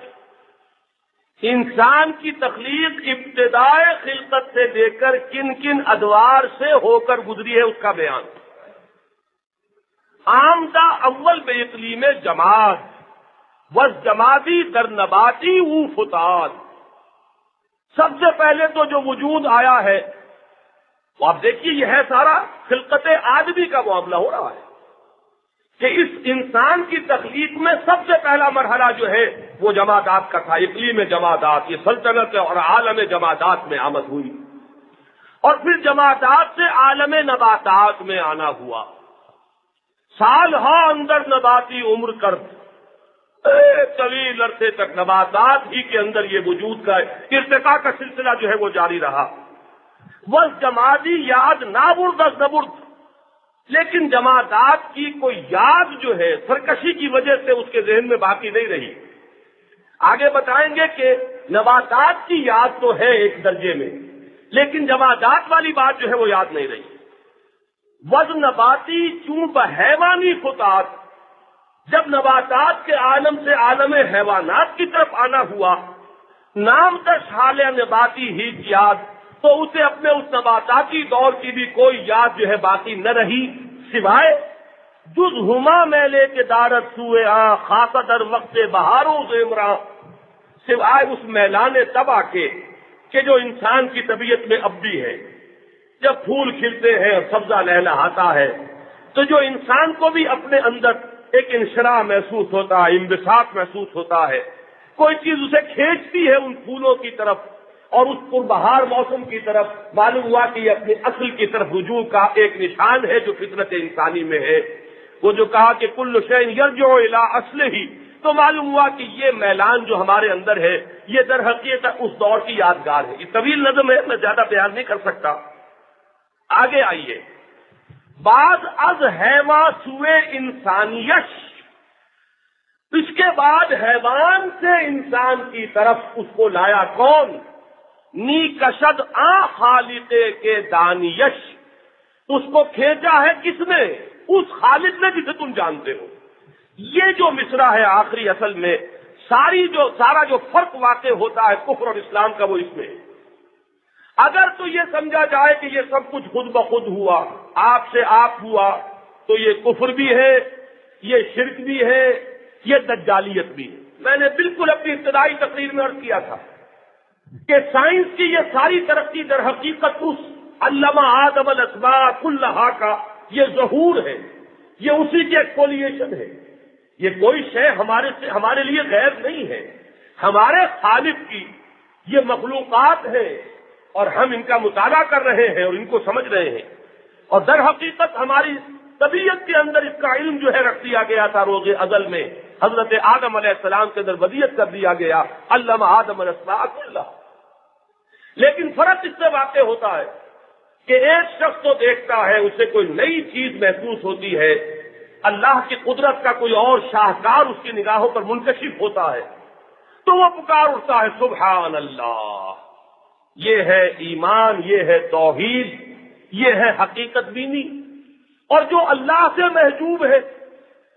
انسان کی تخلیق ابتدائے خلقت سے لے کر کن کن ادوار سے ہو کر گزری ہے، اس کا بیان. آمدہ اول بے اقلیم جماد وز جمادی در نباتی او فتاد. سب سے پہلے تو جو وجود آیا ہے، تو آپ دیکھیے یہ ہے سارا خلقت آدمی کا معاملہ ہو رہا ہے کہ اس انسان کی تخلیق میں سب سے پہلا مرحلہ جو ہے وہ جمادات کا تھا. اقلیم جمادات، یہ سلطنت اور عالم جمادات میں آمد ہوئی، اور پھر جمادات سے عالم نباتات میں آنا ہوا. سال ہا اندر نباتی عمر کرد، طویل عرصے تک نباتات ہی کے اندر یہ وجود کا ارتقاء کا سلسلہ جو ہے وہ جاری رہا. بس جمادی یاد نابرد از نبرد، لیکن جمادات کی کوئی یاد جو ہے سرکشی کی وجہ سے اس کے ذہن میں باقی نہیں رہی. آگے بتائیں گے کہ نباتات کی یاد تو ہے ایک درجے میں، لیکن جمادات والی بات جو ہے وہ یاد نہیں رہی. وز نباتی چون بحیوانی فتات، جب نباتات کے عالم سے عالم حیوانات کی طرف آنا ہوا، نام تش حال نباتی ہی یاد، تو اسے اپنے اس نباتاتی دور کی بھی کوئی یاد جو ہے باقی نہ رہی، سوائے جز ہما میلے کے دارت سوئے خاصا در وقت بہاروں زمرا، سوائے اس میلان طبع کے کہ جو انسان کی طبیعت میں اب بھی ہے. جب پھول کھلتے ہیں اور سبزہ لہلہاتا ہے تو جو انسان کو بھی اپنے اندر ایک انشراح محسوس ہوتا ہے، انبساط محسوس ہوتا ہے، کوئی چیز اسے کھینچتی ہے ان پھولوں کی طرف اور اس پربہار موسم کی طرف. معلوم ہوا کہ یہ اپنی اصل کی طرف رجوع کا ایک نشان ہے جو فطرت انسانی میں ہے. وہ جو کہا کہ کل شیء یرجع الی اصلہ، تو معلوم ہوا کہ یہ میلان جو ہمارے اندر ہے یہ در حقیقت اس دور کی یادگار ہے. یہ طویل نظم ہے، میں زیادہ بیان نہیں کر سکتا. آگے آئیے، بعض از حیوان سوئے انسانیش، اس کے بعد حیوان سے انسان کی طرف اس کو لایا کون؟ نی کشد خالق کے دانیش، اس کو کھینچا ہے کس نے؟ اس خالق نے جسے تم جانتے ہو. یہ جو مصرع ہے آخری اصل میں سارا جو فرق واقع ہوتا ہے کفر اور اسلام کا وہ اس میں ہے. اگر تو یہ سمجھا جائے کہ یہ سب کچھ خود بخود ہوا، آپ سے آپ ہوا، تو یہ کفر بھی ہے، یہ شرک بھی ہے، یہ دجالیت بھی ہے. میں نے بالکل اپنی ابتدائی تقریر میں عرض کیا تھا کہ سائنس کی یہ ساری ترقی در حقیقت اس علامہ آدم الاسماء کلھا کا یہ ظہور ہے، یہ اسی کی ایکسپولیشن ہے. یہ کوئی شے ہمارے لیے غیر نہیں ہے. ہمارے خالق کی یہ مخلوقات ہیں اور ہم ان کا مطالعہ کر رہے ہیں اور ان کو سمجھ رہے ہیں. اور در حقیقت ہماری طبیعت کے اندر اس کا علم جو ہے رکھ دیا گیا تھا روز ازل میں، حضرت آدم علیہ السلام کے اندر ودیت کر دیا گیا علامہ آدم الاسماء کلھا. لیکن فرق اس سے واقع ہوتا ہے کہ ایک شخص تو دیکھتا ہے، اسے کوئی نئی چیز محسوس ہوتی ہے، اللہ کی قدرت کا کوئی اور شاہکار اس کی نگاہوں پر منکشف ہوتا ہے، تو وہ پکار اٹھتا ہے سبحان اللہ. یہ ہے ایمان، یہ ہے توحید، یہ ہے حقیقت بینی. اور جو اللہ سے محجوب ہے،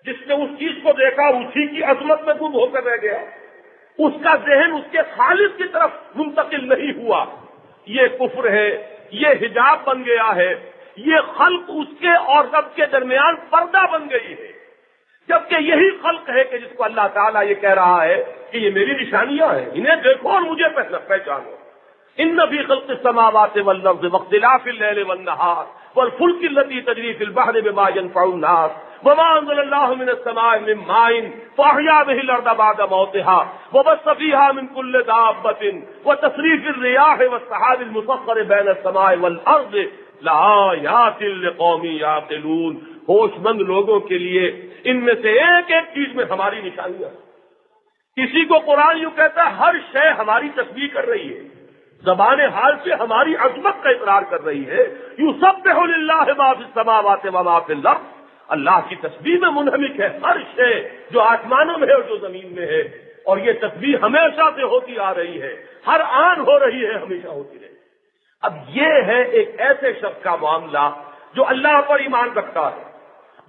جس نے اس چیز کو دیکھا اسی کی عظمت میں گم ہو کر رہ گیا، اس کا ذہن اس کے خالق کی طرف منتقل نہیں ہوا، یہ کفر ہے، یہ حجاب بن گیا ہے، یہ خلق اس کے اور رب کے درمیان پردہ بن گئی ہے. جبکہ یہی خلق ہے کہ جس کو اللہ تعالیٰ یہ کہہ رہا ہے کہ یہ میری نشانیاں ہیں، انہیں دیکھو اور مجھے پہچانو. ان فی خلق السماوات والارض واختلاف الليل والنهار والفلك التي تجري في البحر بما ينفع الناس وما انزل الله من السماء من ماء فاحيا به الارض بعد موتها وبث فيها من كل دابة وتصريف الرياح والسحاب المسخر بين السماء والارض لآیات لقوم یعقلون. ہوش مند لوگوں کے لیے ان میں سے ایک ایک چیز میں ہماری نشانیاں. کسی کو قرآن یوں کہتا ہے ہر شے ہماری تسبیح کر رہی ہے، زبان حال سے ہماری عظمت کا اقرار کر رہی ہے. یسبح للہ ما فی السماوات و ما فی الارض، اللہ کی تسبیح میں منہمک ہے ہر شے جو آسمانوں میں ہے اور جو زمین میں ہے. اور یہ تسبیح ہمیشہ سے ہوتی آ رہی ہے، ہر آن ہو رہی ہے، ہمیشہ ہوتی رہے. اب یہ ہے ایک ایسے شخص کا معاملہ جو اللہ پر ایمان رکھتا ہے،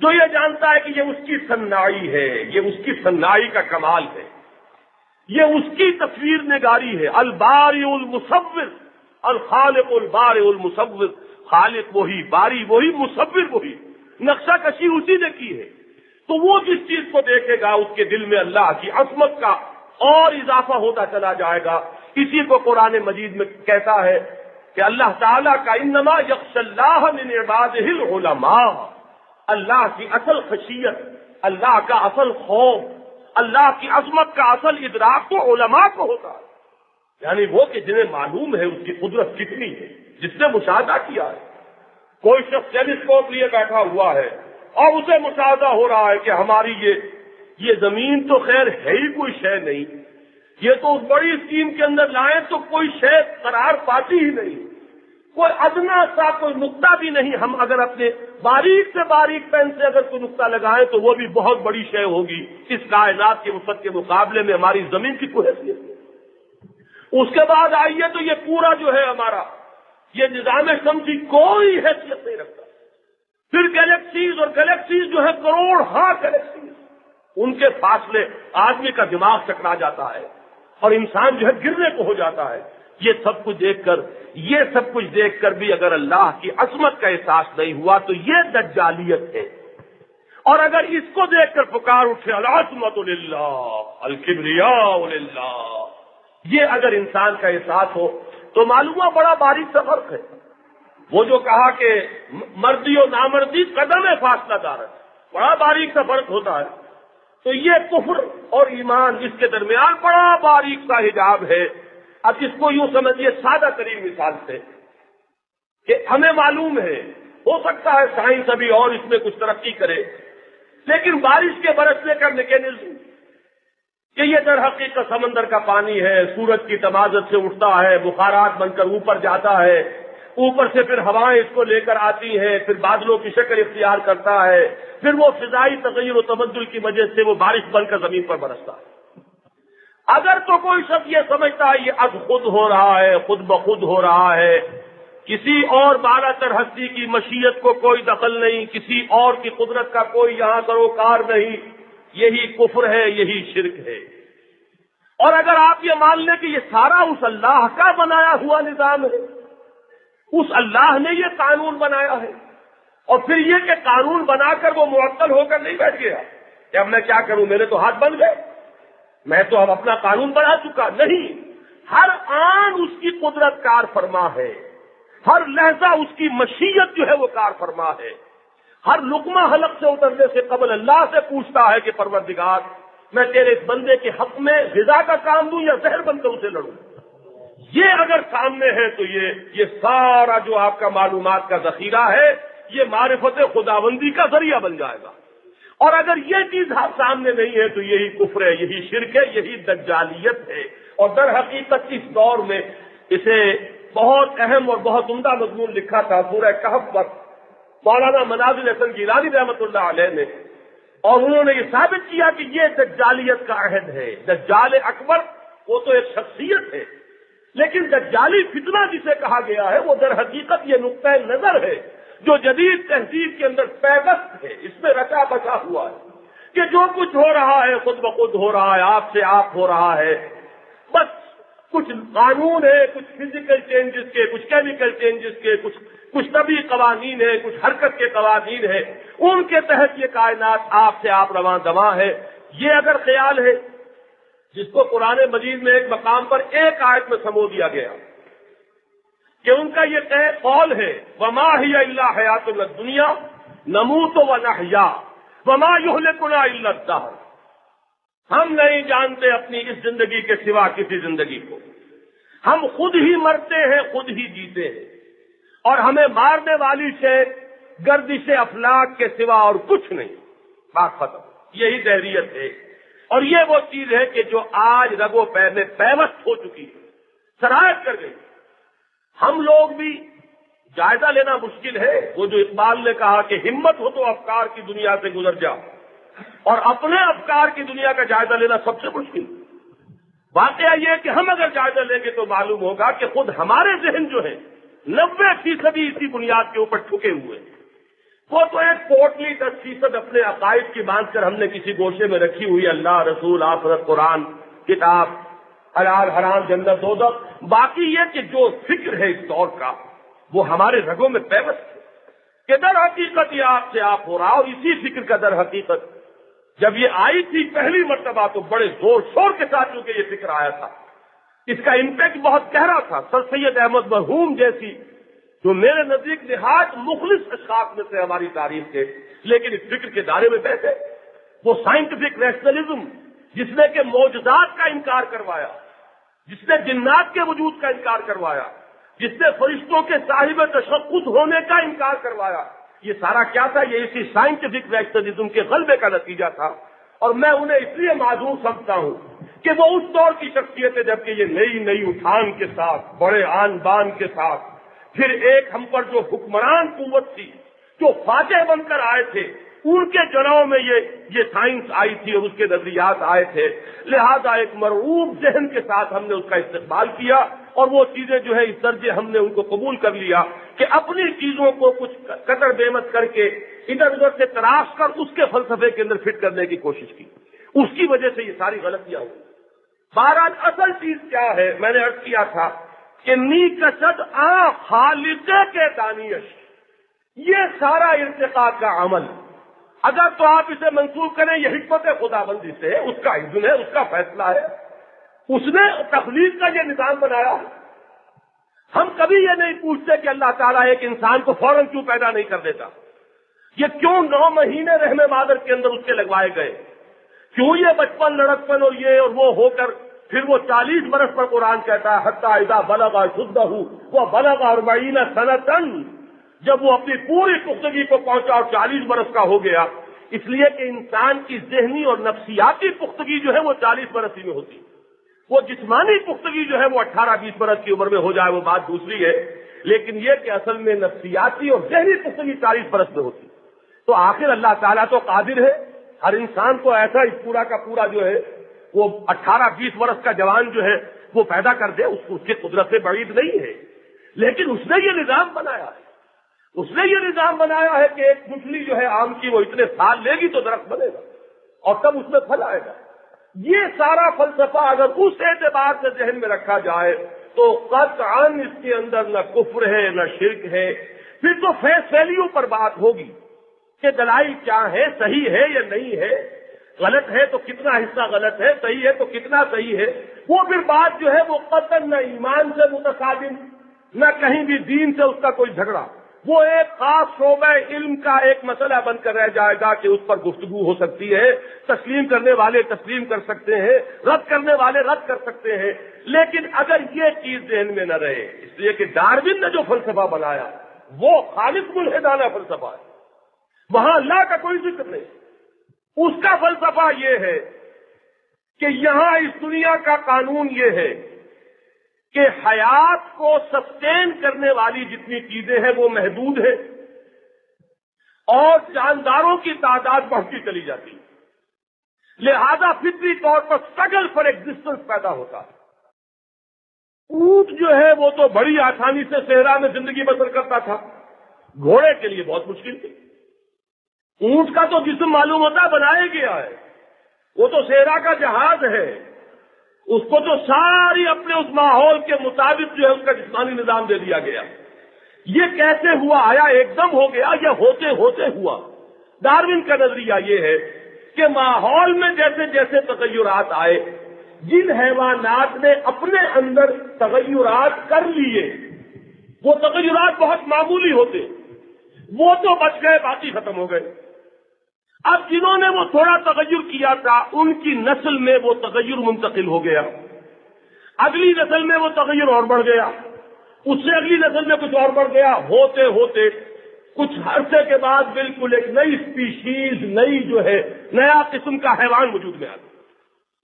جو یہ جانتا ہے کہ یہ اس کی صنائی ہے، یہ اس کی صنائی کا کمال ہے، یہ اس کی تصویر نگاری ہے. البارئ المصور، الخالق البارئ المصور. خالق وہی، باری وہی، مصور وہی، نقشہ کشی اسی نے کی ہے. تو وہ جس چیز کو دیکھے گا اس کے دل میں اللہ کی عظمت کا اور اضافہ ہوتا چلا جائے گا. اسی کو قرآن مجید میں کہتا ہے کہ اللہ تعالیٰ کا انما یخشی اللہ من عبادہ العلماء. اللہ کی اصل خشیت، اللہ کا اصل خوف، اللہ کی عظمت کا اصل ادراک تو علماء کو ہوتا ہے. یعنی وہ کہ جنہیں معلوم ہے اس کی قدرت کتنی ہے، جس نے مشاہدہ کیا ہے. کوئی شخص ٹیلیسکوپ لیے بیٹھا ہوا ہے اور اسے مشاہدہ ہو رہا ہے کہ ہماری یہ زمین تو خیر ہے ہی کوئی شے نہیں، یہ تو اس بڑی اسکیم کے اندر لائیں تو کوئی شے قرار پاتی ہی نہیں، کوئی ادنا سا کوئی نقطہ بھی نہیں. ہم اگر اپنے باریک سے باریک پین سے اگر کوئی نقطہ لگائیں تو وہ بھی بہت بڑی شے ہوگی. اس کائنات کے وسعت کے مقابلے میں ہماری زمین کی کوئی حیثیت نہیں. اس کے بعد آئیے تو یہ پورا جو ہے ہمارا یہ نظام شمسی کوئی حیثیت نہیں رکھتا. پھر گلیکسیز اور گلیکسیز جو ہے کروڑ ہاں گلیکسیز، ان کے فاصلے آدمی کا دماغ چکرا جاتا ہے اور انسان جو ہے گرنے کو ہو جاتا ہے. یہ سب کچھ دیکھ کر بھی اگر اللہ کی عظمت کا احساس نہیں ہوا تو یہ دجالیت ہے. اور اگر اس کو دیکھ کر پکار اٹھے العظمت للہ الکبریاء للہ، یہ اگر انسان کا احساس ہو تو معلوم ہے بڑا باریک سا فرق ہے. وہ جو کہا کہ مردی و نامردی قدم فاصلہ دار ہے، بڑا باریک سا فرق ہوتا ہے. تو یہ کفر اور ایمان اس کے درمیان بڑا باریک سا حجاب ہے. اب اس کو یوں سمجھیے سادہ ترین مثال سے کہ ہمیں معلوم ہے، ہو سکتا ہے سائنس ابھی اور اس میں کچھ ترقی کرے، لیکن بارش کے برسنے کا میکینزم کہ یہ در حقیقت سمندر کا پانی ہے، سورج کی تمازت سے اٹھتا ہے، بخارات بن کر اوپر جاتا ہے، اوپر سے پھر ہوائیں اس کو لے کر آتی ہیں، پھر بادلوں کی شکل اختیار کرتا ہے، پھر وہ فضائی تغیر و تبدل کی وجہ سے وہ بارش بن کر زمین پر برستا ہے. اگر تو کوئی شخص یہ سمجھتا ہے یہ از خود ہو رہا ہے، خود بخود ہو رہا ہے، کسی اور بالا تر ہستی کی مشیت کو کوئی دخل نہیں، کسی اور کی قدرت کا کوئی یہاں سروکار نہیں. یہی کفر ہے، یہی شرک ہے. اور اگر آپ یہ مان لیں کہ یہ سارا اس اللہ کا بنایا ہوا نظام ہے، اس اللہ نے یہ قانون بنایا ہے، اور پھر یہ کہ قانون بنا کر وہ معطل ہو کر نہیں بیٹھ گیا کہ اب میں کیا کروں، میرے تو ہاتھ بن گئے، میں تو اب اپنا قانون بنا چکا. نہیں، ہر آن اس کی قدرت کار فرما ہے، ہر لہجہ اس کی مشیت جو ہے وہ کار فرما ہے. ہر لقمہ حلق سے اترنے سے قبل اللہ سے پوچھتا ہے کہ پروردگار میں تیرے اس بندے کے حق میں غذا کا کام دوں یا زہر بن کر اسے لڑوں. یہ اگر سامنے ہے تو یہ سارا جو آپ کا معلومات کا ذخیرہ ہے یہ معرفت خداوندی کا ذریعہ بن جائے گا. اور اگر یہ چیز سامنے نہیں ہے تو یہی کفر ہے، یہی شرک ہے، یہی دجالیت ہے. اور در حقیقت اس دور میں اسے بہت اہم اور بہت عمدہ مضمون لکھا تھا سورہ کہف پر مولانا منازل حسن گیلانی رحمۃ اللہ علیہ نے، اور انہوں نے یہ ثابت کیا کہ یہ دجالیت کا عہد ہے. دجال اکبر وہ تو ایک شخصیت ہے، لیکن دجالی فتنہ جسے کہا گیا ہے وہ در حقیقت یہ نقطۂ نظر ہے جو جدید تہذیب کے اندر پیوست ہے، اس میں رچا بچا ہوا ہے کہ جو کچھ ہو رہا ہے خود بخود ہو رہا ہے، آپ سے آپ ہو رہا ہے. بس کچھ قانون ہے، کچھ فزیکل چینجز کے، کچھ کیمیکل چینجز کے، کچھ طبی قوانین ہیں، کچھ حرکت کے قوانین ہیں، ان کے تحت یہ کائنات آپ سے آپ رواں دواں ہے. یہ اگر خیال ہے جس کو قرآن مجید میں ایک مقام پر ایک آیت میں سمو دیا گیا کہ ان کا یہ قول ہے وما ہی الا حیاتنا الدنیا نموت ونحیا وما یہلکنا الا الدہر، ہم نہیں جانتے اپنی اس زندگی کے سوا کسی زندگی کو، ہم خود ہی مرتے ہیں خود ہی جیتے ہیں، اور ہمیں مارنے والی شے گردش افلاک کے سوا اور کچھ نہیں. بات ختم. یہی دہریت ہے، اور یہ وہ چیز ہے کہ جو آج رگ و پے میں پیوست ہو چکی ہے، سرایت کر گئی. ہم لوگ بھی جائزہ لینا مشکل ہے. وہ جو اقبال نے کہا کہ ہمت ہو تو افکار کی دنیا سے گزر جا، اور اپنے افکار کی دنیا کا جائزہ لینا سب سے مشکل. واقعہ یہ کہ ہم اگر جائزہ لیں گے تو معلوم ہوگا کہ خود ہمارے ذہن جو ہے 90% اسی بنیاد کے اوپر ٹھکے ہوئے. وہ تو ایک پوٹلی 10% اپنے عقائد کی باندھ کر ہم نے کسی گوشے میں رکھی ہوئی، اللہ، رسول، آخرت، قرآن، کتاب، حلال حرام، جنت دوزخ. باقی یہ کہ جو فکر ہے اس دور کا وہ ہمارے رگوں میں پیوست ہے کہ در حقیقت یہ آپ سے آپ ہو رہا. اور اسی فکر کا در حقیقت جب یہ آئی تھی پہلی مرتبہ تو بڑے زور شور کے ساتھ چونکہ یہ فکر آیا تھا، اس کا امپیکٹ بہت گہرا تھا. سر سید احمد مرحوم جیسی جو میرے نزدیک نہایت مخلص اشخاص میں سے ہماری تاریخ کے، لیکن اس فکر کے دائرے میں بیٹھے. وہ سائنٹیفک ریشنلزم جس نے کہ معجزات کا انکار کروایا، جس نے جنات کے وجود کا انکار کروایا، جس نے فرشتوں کے صاحب تشخص ہونے کا انکار کروایا، یہ سارا کیا تھا؟ یہ اسی سائنٹیفک ریشنلزم کے غلبے کا نتیجہ تھا. اور میں انہیں اس لیے معذور سمجھتا ہوں کہ وہ اس دور کی شخصیت ہے جبکہ یہ نئی نئی اٹھان کے ساتھ، بڑے آن بان کے ساتھ، پھر ایک ہم پر جو حکمران قوت تھی، جو فاتح بن کر آئے تھے، ان کے جناؤں میں یہ سائنس آئی تھی اور اس کے نظریات آئے تھے. لہذا ایک مرعوب ذہن کے ساتھ ہم نے اس کا استقبال کیا، اور وہ چیزیں جو ہے اس درجے ہم نے ان کو قبول کر لیا کہ اپنی چیزوں کو کچھ قطر بےمت کر کے ادھر ادھر سے تراش کر اس کے فلسفے کے اندر فٹ کرنے کی کوشش کی. اس کی وجہ سے یہ ساری غلطیاں ہوئی. بہرحال اصل چیز کیا ہے؟ میں نے عرض کیا تھا کہ نیکشد خالق کے دانیش، یہ سارا ارتقاء کا عمل اگر تو آپ اسے منسوخ کریں یہ حکمت خداوندی سے، اس کا اذن ہے، اس کا فیصلہ ہے، اس نے تخلیق کا یہ نظام بنایا. ہم کبھی یہ نہیں پوچھتے کہ اللہ تعالیٰ ایک انسان کو فوراً کیوں پیدا نہیں کر دیتا، یہ کیوں 9 مہینے رحم مادر کے اندر اس کے لگوائے گئے، کیوں یہ بچپن لڑکپن اور یہ اور وہ ہو کر پھر وہ 40 برس پر قرآن کہتا ہے حتی اذا بلغ اشدہ وبلغ 40 سنۃ، جب وہ اپنی پوری پختگی کو پہنچا اور 40 برس کا ہو گیا. اس لیے کہ انسان کی ذہنی اور نفسیاتی پختگی جو ہے وہ 40 برس ہی میں ہوتی. وہ جسمانی پختگی جو ہے وہ 18-20 برس کی عمر میں ہو جائے وہ بات دوسری ہے، لیکن یہ کہ اصل میں نفسیاتی اور ذہنی پختگی 40 برس میں ہوتی. تو آخر اللہ تعالیٰ تو قادر ہے ہر انسان کو ایسا اس پورا کا پورا جو ہے وہ 18-20 برس کا جوان جو ہے وہ پیدا کر دے، اس کی قدرت سے بعید نہیں ہے. لیکن اس نے یہ نظام بنایا ہے، اس نے یہ نظام بنایا ہے کہ ایک گٹھلی جو ہے آم کی وہ اتنے پھال لے گی تو درخت بنے گا اور تب اس میں پھل آئے گا۔ یہ سارا فلسفہ اگر اس اعتبار سے ذہن میں رکھا جائے تو قطعاً اس کے اندر نہ کفر ہے نہ شرک ہے۔ پھر تو فیس ویلیو پر بات ہوگی کہ دلائل کیا ہے، صحیح ہے یا نہیں ہے، غلط ہے تو کتنا حصہ غلط ہے، صحیح ہے تو کتنا صحیح ہے۔ وہ پھر بات جو ہے وہ قطعاً نہ ایمان سے متصادم نہ کہیں بھی دین سے اس کا کوئی جھگڑا، وہ ایک خاص شعبہ علم کا ایک مسئلہ بن کر رہ جائے گا کہ اس پر گفتگو ہو سکتی ہے، تسلیم کرنے والے تسلیم کر سکتے ہیں، رد کرنے والے رد کر سکتے ہیں۔ لیکن اگر یہ چیز ذہن میں نہ رہے، اس لیے کہ ڈارون نے جو فلسفہ بنایا وہ خالص ملحدانہ فلسفہ ہے، وہاں اللہ کا کوئی ذکر نہیں۔ اس کا فلسفہ یہ ہے کہ یہاں اس دنیا کا قانون یہ ہے کہ حیات کو سسٹین کرنے والی جتنی چیزیں ہیں وہ محدود ہیں اور جانداروں کی تعداد بڑھتی چلی جاتی ہے، لہذا فطری طور پر اسٹرگل فار ایگزسٹنس پیدا ہوتا ہے۔ اونٹ جو ہے وہ تو بڑی آسانی سے صحرا میں زندگی بسر کرتا تھا، گھوڑے کے لیے بہت مشکل تھی۔ اونٹ کا تو جسم معلوم ہوتا بنایا گیا ہے، وہ تو صحرا کا جہاز ہے، اس کو تو ساری اپنے اس ماحول کے مطابق جو ہے اس کا جسمانی نظام دے دیا گیا۔ یہ کیسے ہوا؟ آیا ایک دم ہو گیا یا ہوتے ہوتے ہوا؟ ڈارون کا نظریہ یہ ہے کہ ماحول میں جیسے جیسے تغیرات آئے، جن حیوانات نے اپنے اندر تغیرات کر لیے وہ تغیرات بہت معمولی ہوتے، وہ تو بچ گئے، باقی ختم ہو گئے۔ اب جنہوں نے وہ تھوڑا تغیر کیا تھا ان کی نسل میں وہ تغیر منتقل ہو گیا، اگلی نسل میں وہ تغیر اور بڑھ گیا، اس سے اگلی نسل میں کچھ اور بڑھ گیا، ہوتے ہوتے کچھ عرصے کے بعد بالکل ایک نئی اسپیشیز، نئی جو ہے نیا قسم کا حیوان وجود میں آ گیا۔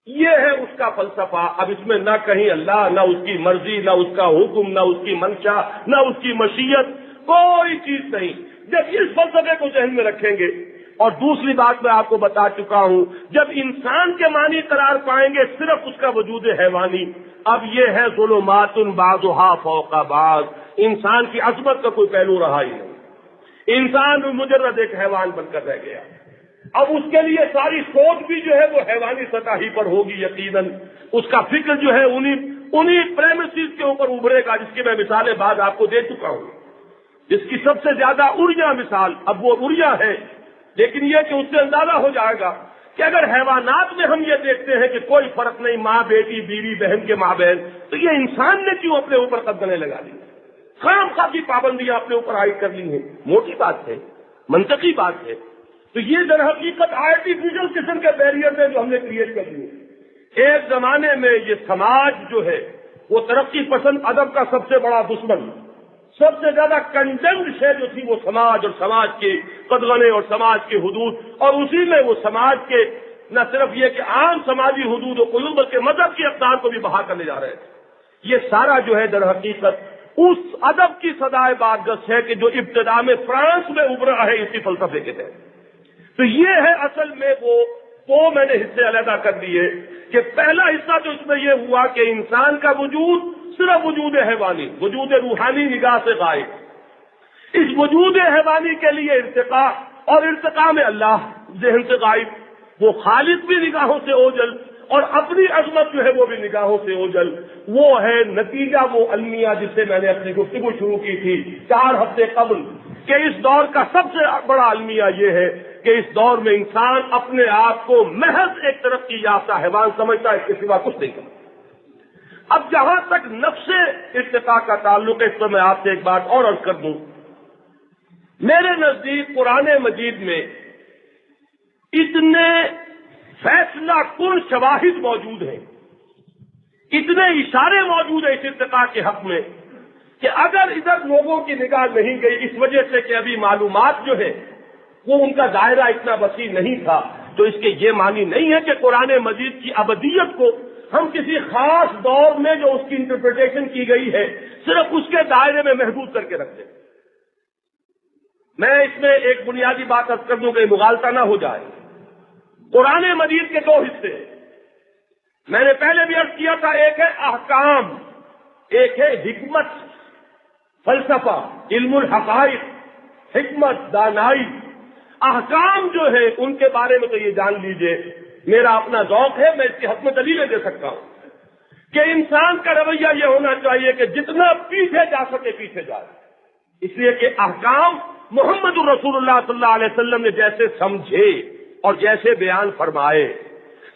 یہ ہے اس کا فلسفہ۔ اب اس میں نہ کہیں اللہ، نہ اس کی مرضی، نہ اس کا حکم، نہ اس کی منشا، نہ اس کی مشیت، کوئی چیز نہیں۔ جب اس فلسفے کو ذہن میں رکھیں گے، اور دوسری بات میں آپ کو بتا چکا ہوں، جب انسان کے معنی قرار پائیں گے صرف اس کا وجود حیوانی، اب یہ ہے ظلمات بعضها فوق بعض، انسان کی عظمت کا کوئی پہلو رہا ہی نہیں، انسان مجرد ایک حیوان بن کر رہ گیا۔ اب اس کے لیے ساری سوچ بھی جو ہے وہ حیوانی سطح ہی پر ہوگی یقیناً، اس کا فکر جو ہے انہی پریمیسز کے اوپر ابھرے گا، جس کی میں مثالیں بعد آپ کو دے چکا ہوں۔ جس کی سب سے زیادہ اریا مثال، اب وہ اریا ہے، لیکن یہ کہ اس سے اندازہ ہو جائے گا کہ اگر حیوانات میں ہم یہ دیکھتے ہیں کہ کوئی فرق نہیں ماں بیٹی، بیوی بہن کے ماں بہن، تو یہ انسان نے کیوں اپنے اوپر قدغنیں لگا لی، خام خواہ کی پابندیاں اپنے اوپر عائد کر لی ہیں؟ موٹی بات ہے، منطقی بات ہے۔ تو یہ در حقیقت آرٹیفیشل قسم کے بیریئر ہیں جو ہم نے کریٹ کر لیے۔ ایک زمانے میں یہ سماج جو ہے وہ ترقی پسند ادب کا سب سے بڑا دشمن، سب سے زیادہ کنڈمڈ شے جو تھی وہ سماج اور سماج کے قدغنے اور سماج کے حدود، اور اسی میں وہ سماج کے نہ صرف یہ کہ عام سماجی حدود و قیود بلکہ مذہب کی اقدار کو بھی بہا کرنے جا رہے تھے۔ یہ سارا جو ہے در حقیقت اس ادب کی صدائے بارگس ہے کہ جو ابتدا میں فرانس میں ابھرا ہے اسی فلسفے کے تحت۔ تو یہ ہے اصل میں وہ میں نے حصے علیحدہ کر دیے کہ پہلا حصہ تو اس میں یہ ہوا کہ انسان کا وجود صرف وجود حیوانی، وجود روحانی نگاہ سے غائب، اس وجود حیوانی کے لیے ارتقاء، اور ارتقاء میں اللہ ذہن سے غائب، وہ خالق بھی نگاہوں سے اوجل اور اپنی عظمت جو ہے وہ بھی نگاہوں سے اوجل۔ وہ ہے نتیجہ وہ المیہ جس سے میں نے اپنی گفتگو شروع کی تھی 4 ہفتے قبل، کہ اس دور کا سب سے بڑا المیہ یہ ہے کہ اس دور میں انسان اپنے آپ کو محض ایک ترقی یافتہ حیوان سمجھتا ہے، اس کے سوا کچھ نہیں سمجھتا۔ اب جہاں تک نفس ارتقاء کا تعلق ہے، اس پر میں آپ سے ایک بات اور عرض کر دوں۔ میرے نزدیک قرآن مجید میں اتنے فیصلہ کن شواہد موجود ہیں، اتنے اشارے موجود ہیں اس ارتقاء کے حق میں، کہ اگر ادھر لوگوں کی نگاہ نہیں گئی اس وجہ سے کہ ابھی معلومات جو ہے وہ ان کا دائرہ اتنا وسیع نہیں تھا، تو اس کے یہ معنی نہیں ہے کہ قرآن مجید کی ابدیت کو ہم کسی خاص دور میں جو اس کی انٹرپریٹیشن کی گئی ہے صرف اس کے دائرے میں محدود کر کے رکھتے۔ میں اس میں ایک بنیادی بات عرض کر دوں کہ مغالطہ نہ ہو جائے۔ قرآن مجید کے 2 حصے، میں نے پہلے بھی عرض کیا تھا، ایک ہے احکام، ایک ہے حکمت۔ فلسفہ، علم الحقائق، حکمت، دانائی، احکام جو ہے ان کے بارے میں تو یہ جان لیجئے، میرا اپنا ذوق ہے، میں اس کے حق میں دلیلیں دے سکتا ہوں کہ انسان کا رویہ یہ ہونا چاہیے کہ جتنا پیچھے جا سکے پیچھے جائے، اس لیے کہ احکام محمد الرسول اللہ صلی اللہ علیہ وسلم نے جیسے سمجھے اور جیسے بیان فرمائے،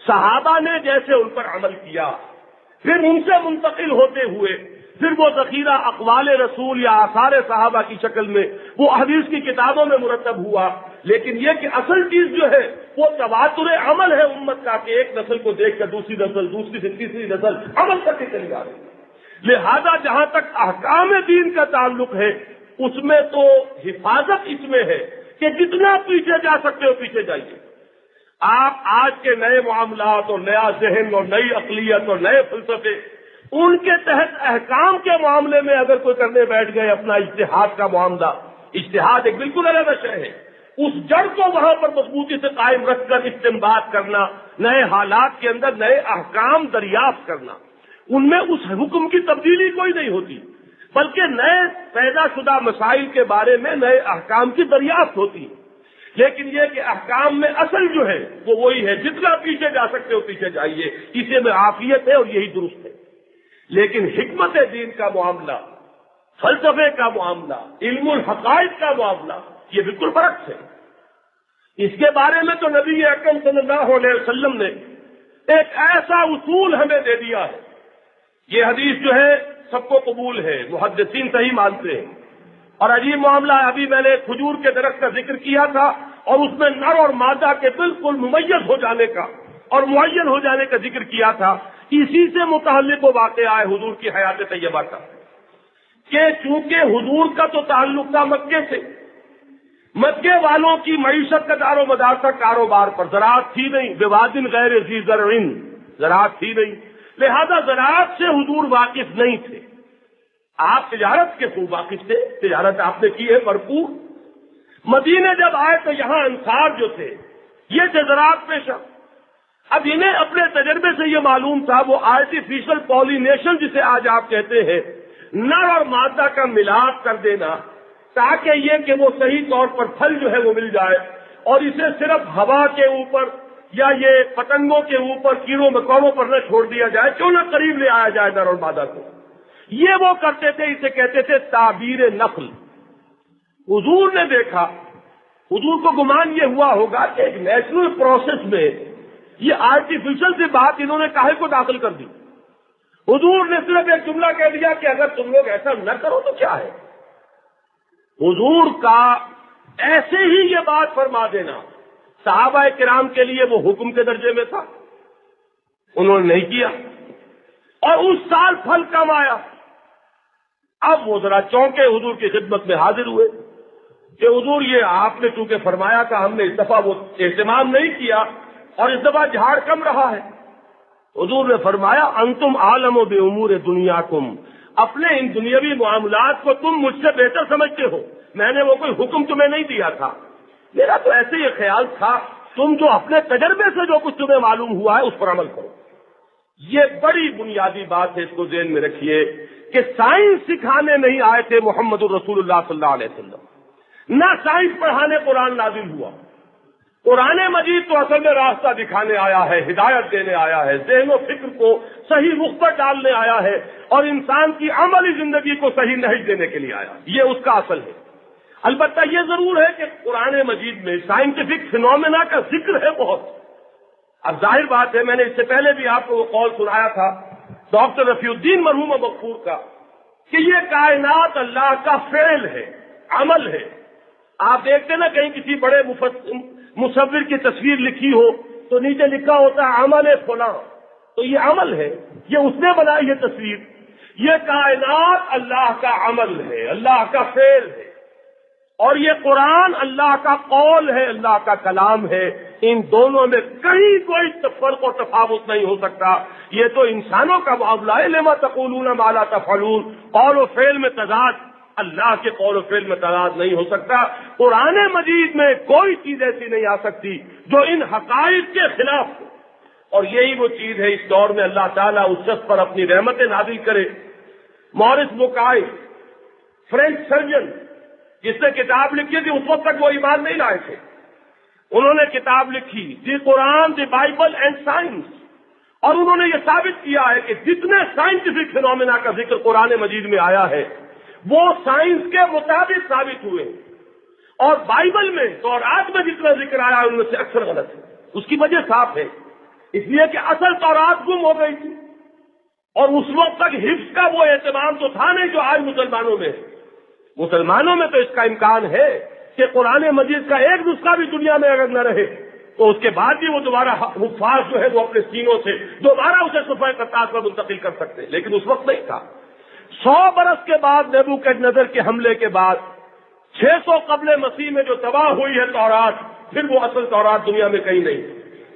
صحابہ نے جیسے ان پر عمل کیا، پھر ان سے منتقل ہوتے ہوئے پھر وہ ذخیرہ اقوال رسول یا آثار صحابہ کی شکل میں وہ حدیث کی کتابوں میں مرتب ہوا، لیکن یہ کہ اصل چیز جو ہے وہ تواتر عمل ہے امت کا، کہ ایک نسل کو دیکھ کر دوسری نسل، دوسری سے تیسری نسل عمل کرتے چلی جا رہی۔ لہذا جہاں تک احکام دین کا تعلق ہے اس میں تو حفاظت اس میں ہے کہ جتنا پیچھے جا سکتے ہو پیچھے جائیے۔ آپ آج کے نئے معاملات اور نیا ذہن اور نئی عقلیت اور نئے فلسفے ان کے تحت احکام کے معاملے میں اگر کوئی کرنے بیٹھ گئے اپنا اجتہاد کا معاملہ، اجتہاد ایک بالکل الگ شے ہے، اس جڑ کو وہاں پر مضبوطی سے قائم رکھ کر استنباط کرنا، نئے حالات کے اندر نئے احکام دریافت کرنا، ان میں اس حکم کی تبدیلی کوئی نہیں ہوتی، بلکہ نئے پیدا شدہ مسائل کے بارے میں نئے احکام کی دریافت ہوتی ہے۔ لیکن یہ کہ احکام میں اصل جو ہے وہ وہی ہے، جتنا پیچھے جا سکتے ہو پیچھے جائیے، اسی میں عافیت ہے اور یہی درست ہے۔ لیکن حکمت دین کا معاملہ، فلسفے کا معاملہ، علم الحقائق کا معاملہ یہ بالکل برعکس ہے۔ اس کے بارے میں تو نبی اکرم صلی اللہ علیہ وسلم نے ایک ایسا اصول ہمیں دے دیا ہے، یہ حدیث جو ہے سب کو قبول ہے، محدثین صحیح مانتے ہیں، اور عجیب معاملہ ہے، ابھی میں نے کھجور کے درخت کا ذکر کیا تھا اور اس میں نر اور مادہ کے بالکل ممیز ہو جانے کا اور معین ہو جانے کا ذکر کیا تھا، اسی سے متعلق وہ واقعہ ہے حضور کی حیات طیبہ کا، کہ چونکہ حضور کا تو تعلق تھا مکے سے، مکے والوں کی معیشت کا دار و مدار تھا کاروبار پر، زراعت تھی نہیں، بوادن غیر ذی زرع، زراعت تھی نہیں، لہذا زراعت سے حضور واقف نہیں تھے۔ آپ تجارت کے خوب واقف تھے، تجارت آپ نے کی ہے بھرپور۔ مدینے جب آئے تو یہاں انصار جو تھے یہ تھے زراعت پیشہ، اب انہیں اپنے تجربے سے یہ معلوم تھا، وہ آرٹیفیشل پولینیشن جسے آج آپ کہتے ہیں، نر اور مادہ کا ملاپ کر دینا تاکہ یہ کہ وہ صحیح طور پر پھل جو ہے وہ مل جائے، اور اسے صرف ہوا کے اوپر یا یہ پتنگوں کے اوپر، کیڑوں مکوڑوں پر نہ چھوڑ دیا جائے، کیوں نہ قریب لے آیا جائے نر اور مادہ کو، یہ وہ کرتے تھے، اسے کہتے تھے تعبیر نخل۔ حضور نے دیکھا، حضور کو گمان یہ ہوا ہوگا کہ ایک نیچرل پروسیس میں یہ آرٹیفیشل سے بات انہوں نے کاہے کو داخل کر دی۔ حضور نے صرف ایک جملہ کہہ دیا کہ اگر تم لوگ ایسا نہ کرو تو کیا ہے۔ حضور کا ایسے ہی یہ بات فرما دینا صحابہ کرام کے لیے وہ حکم کے درجے میں تھا، انہوں نے نہیں کیا، اور اس سال پھل کم آیا۔ اب وہ ذرا چونکے حضور کی خدمت میں حاضر ہوئے کہ حضور یہ آپ نے چونکہ فرمایا تھا، ہم نے اس دفعہ وہ اہتمام نہیں کیا اور اس دفعہ جھاڑ کم رہا ہے۔ حضور نے فرمایا انتم عالم بامور دنیاکم، اپنے ان دنیاوی معاملات کو تم مجھ سے بہتر سمجھتے ہو، میں نے وہ کوئی حکم تمہیں نہیں دیا تھا، میرا تو ایسے یہ خیال تھا تم جو اپنے تجربے سے جو کچھ تمہیں معلوم ہوا ہے اس پر عمل کرو۔ یہ بڑی بنیادی بات ہے، اس کو ذہن میں رکھیے کہ سائنس سکھانے نہیں آئے تھے محمد الرسول اللہ صلی اللہ علیہ وسلم، نہ سائنس پڑھانے قرآن نازل ہوا۔ قرآن مجید تو اصل میں راستہ دکھانے آیا ہے، ہدایت دینے آیا ہے، ذہن و فکر کو صحیح رخ پر ڈالنے آیا ہے، اور انسان کی عملی زندگی کو صحیح نہج دینے کے لیے آیا، یہ اس کا اصل ہے۔ البتہ یہ ضرور ہے کہ قرآن مجید میں سائنٹیفک فینومینا کا ذکر ہے بہت۔ اب ظاہر بات ہے، میں نے اس سے پہلے بھی آپ کو وہ قول سنایا تھا ڈاکٹر رفیع الدین مرحوم مغفور کا، کہ یہ کائنات اللہ کا فعل ہے، عمل ہے۔ آپ دیکھتے نا کہیں کسی بڑے مصور کی تصویر لکھی ہو تو نیچے لکھا ہوتا ہے عمل فلاں، تو یہ عمل ہے، یہ اس نے بنائی یہ تصویر۔ یہ کائنات اللہ کا عمل ہے، اللہ کا فعل ہے، اور یہ قرآن اللہ کا قول ہے، اللہ کا کلام ہے۔ ان دونوں میں کہیں کوئی فرق و تفاوت نہیں ہو سکتا۔ یہ تو انسانوں کا معاملہ ہے، لما تقولون ما لا تفعلون، قول و فعل میں تضاد اللہ کے قول و فعل میں تضاد نہیں ہو سکتا۔ قرآن مجید میں کوئی چیز ایسی نہیں آ سکتی جو ان حقائق کے خلاف ہو، اور یہی وہ چیز ہے اس دور میں اللہ تعالیٰ اس شخص پر اپنی رحمتیں نازل کرے۔ مورس بکائی فرینچ سرجن جس نے کتاب لکھی تھی، اس وقت تک وہ ایمان نہیں لائے تھے، انہوں نے کتاب لکھی دی قرآن دی بائبل اینڈ سائنس، اور انہوں نے یہ ثابت کیا ہے کہ جتنے سائنٹیفک فینومینا کا ذکر قرآن مجید میں آیا ہے وہ سائنس کے مطابق ثابت ہوئے، اور بائبل میں تورات میں جتنا ذکر آیا ہے ان میں سے اکثر غلط ہے۔ اس کی وجہ صاف ہے، اس لیے کہ اصل تورات گم ہو گئی تھی، اور اس وقت تک حفظ کا وہ اہتمام تو تھا نہیں جو آج مسلمانوں میں ہے۔ مسلمانوں میں تو اس کا امکان ہے کہ قرآن مجید کا ایک نسخہ بھی دنیا میں اگر نہ رہے تو اس کے بعد بھی وہ دوبارہ حفاظ جو ہے وہ اپنے سینوں سے دوبارہ اسے صفحہ قرطاس پر منتقل کر سکتے ہیں، لیکن اس وقت نہیں تھا۔ 100 برس کے بعد نیبوکڈنیزر کے حملے کے بعد 600 قبل مسیح میں جو تباہ ہوئی ہے تورات، پھر وہ اصل تورات دنیا میں کہیں نہیں۔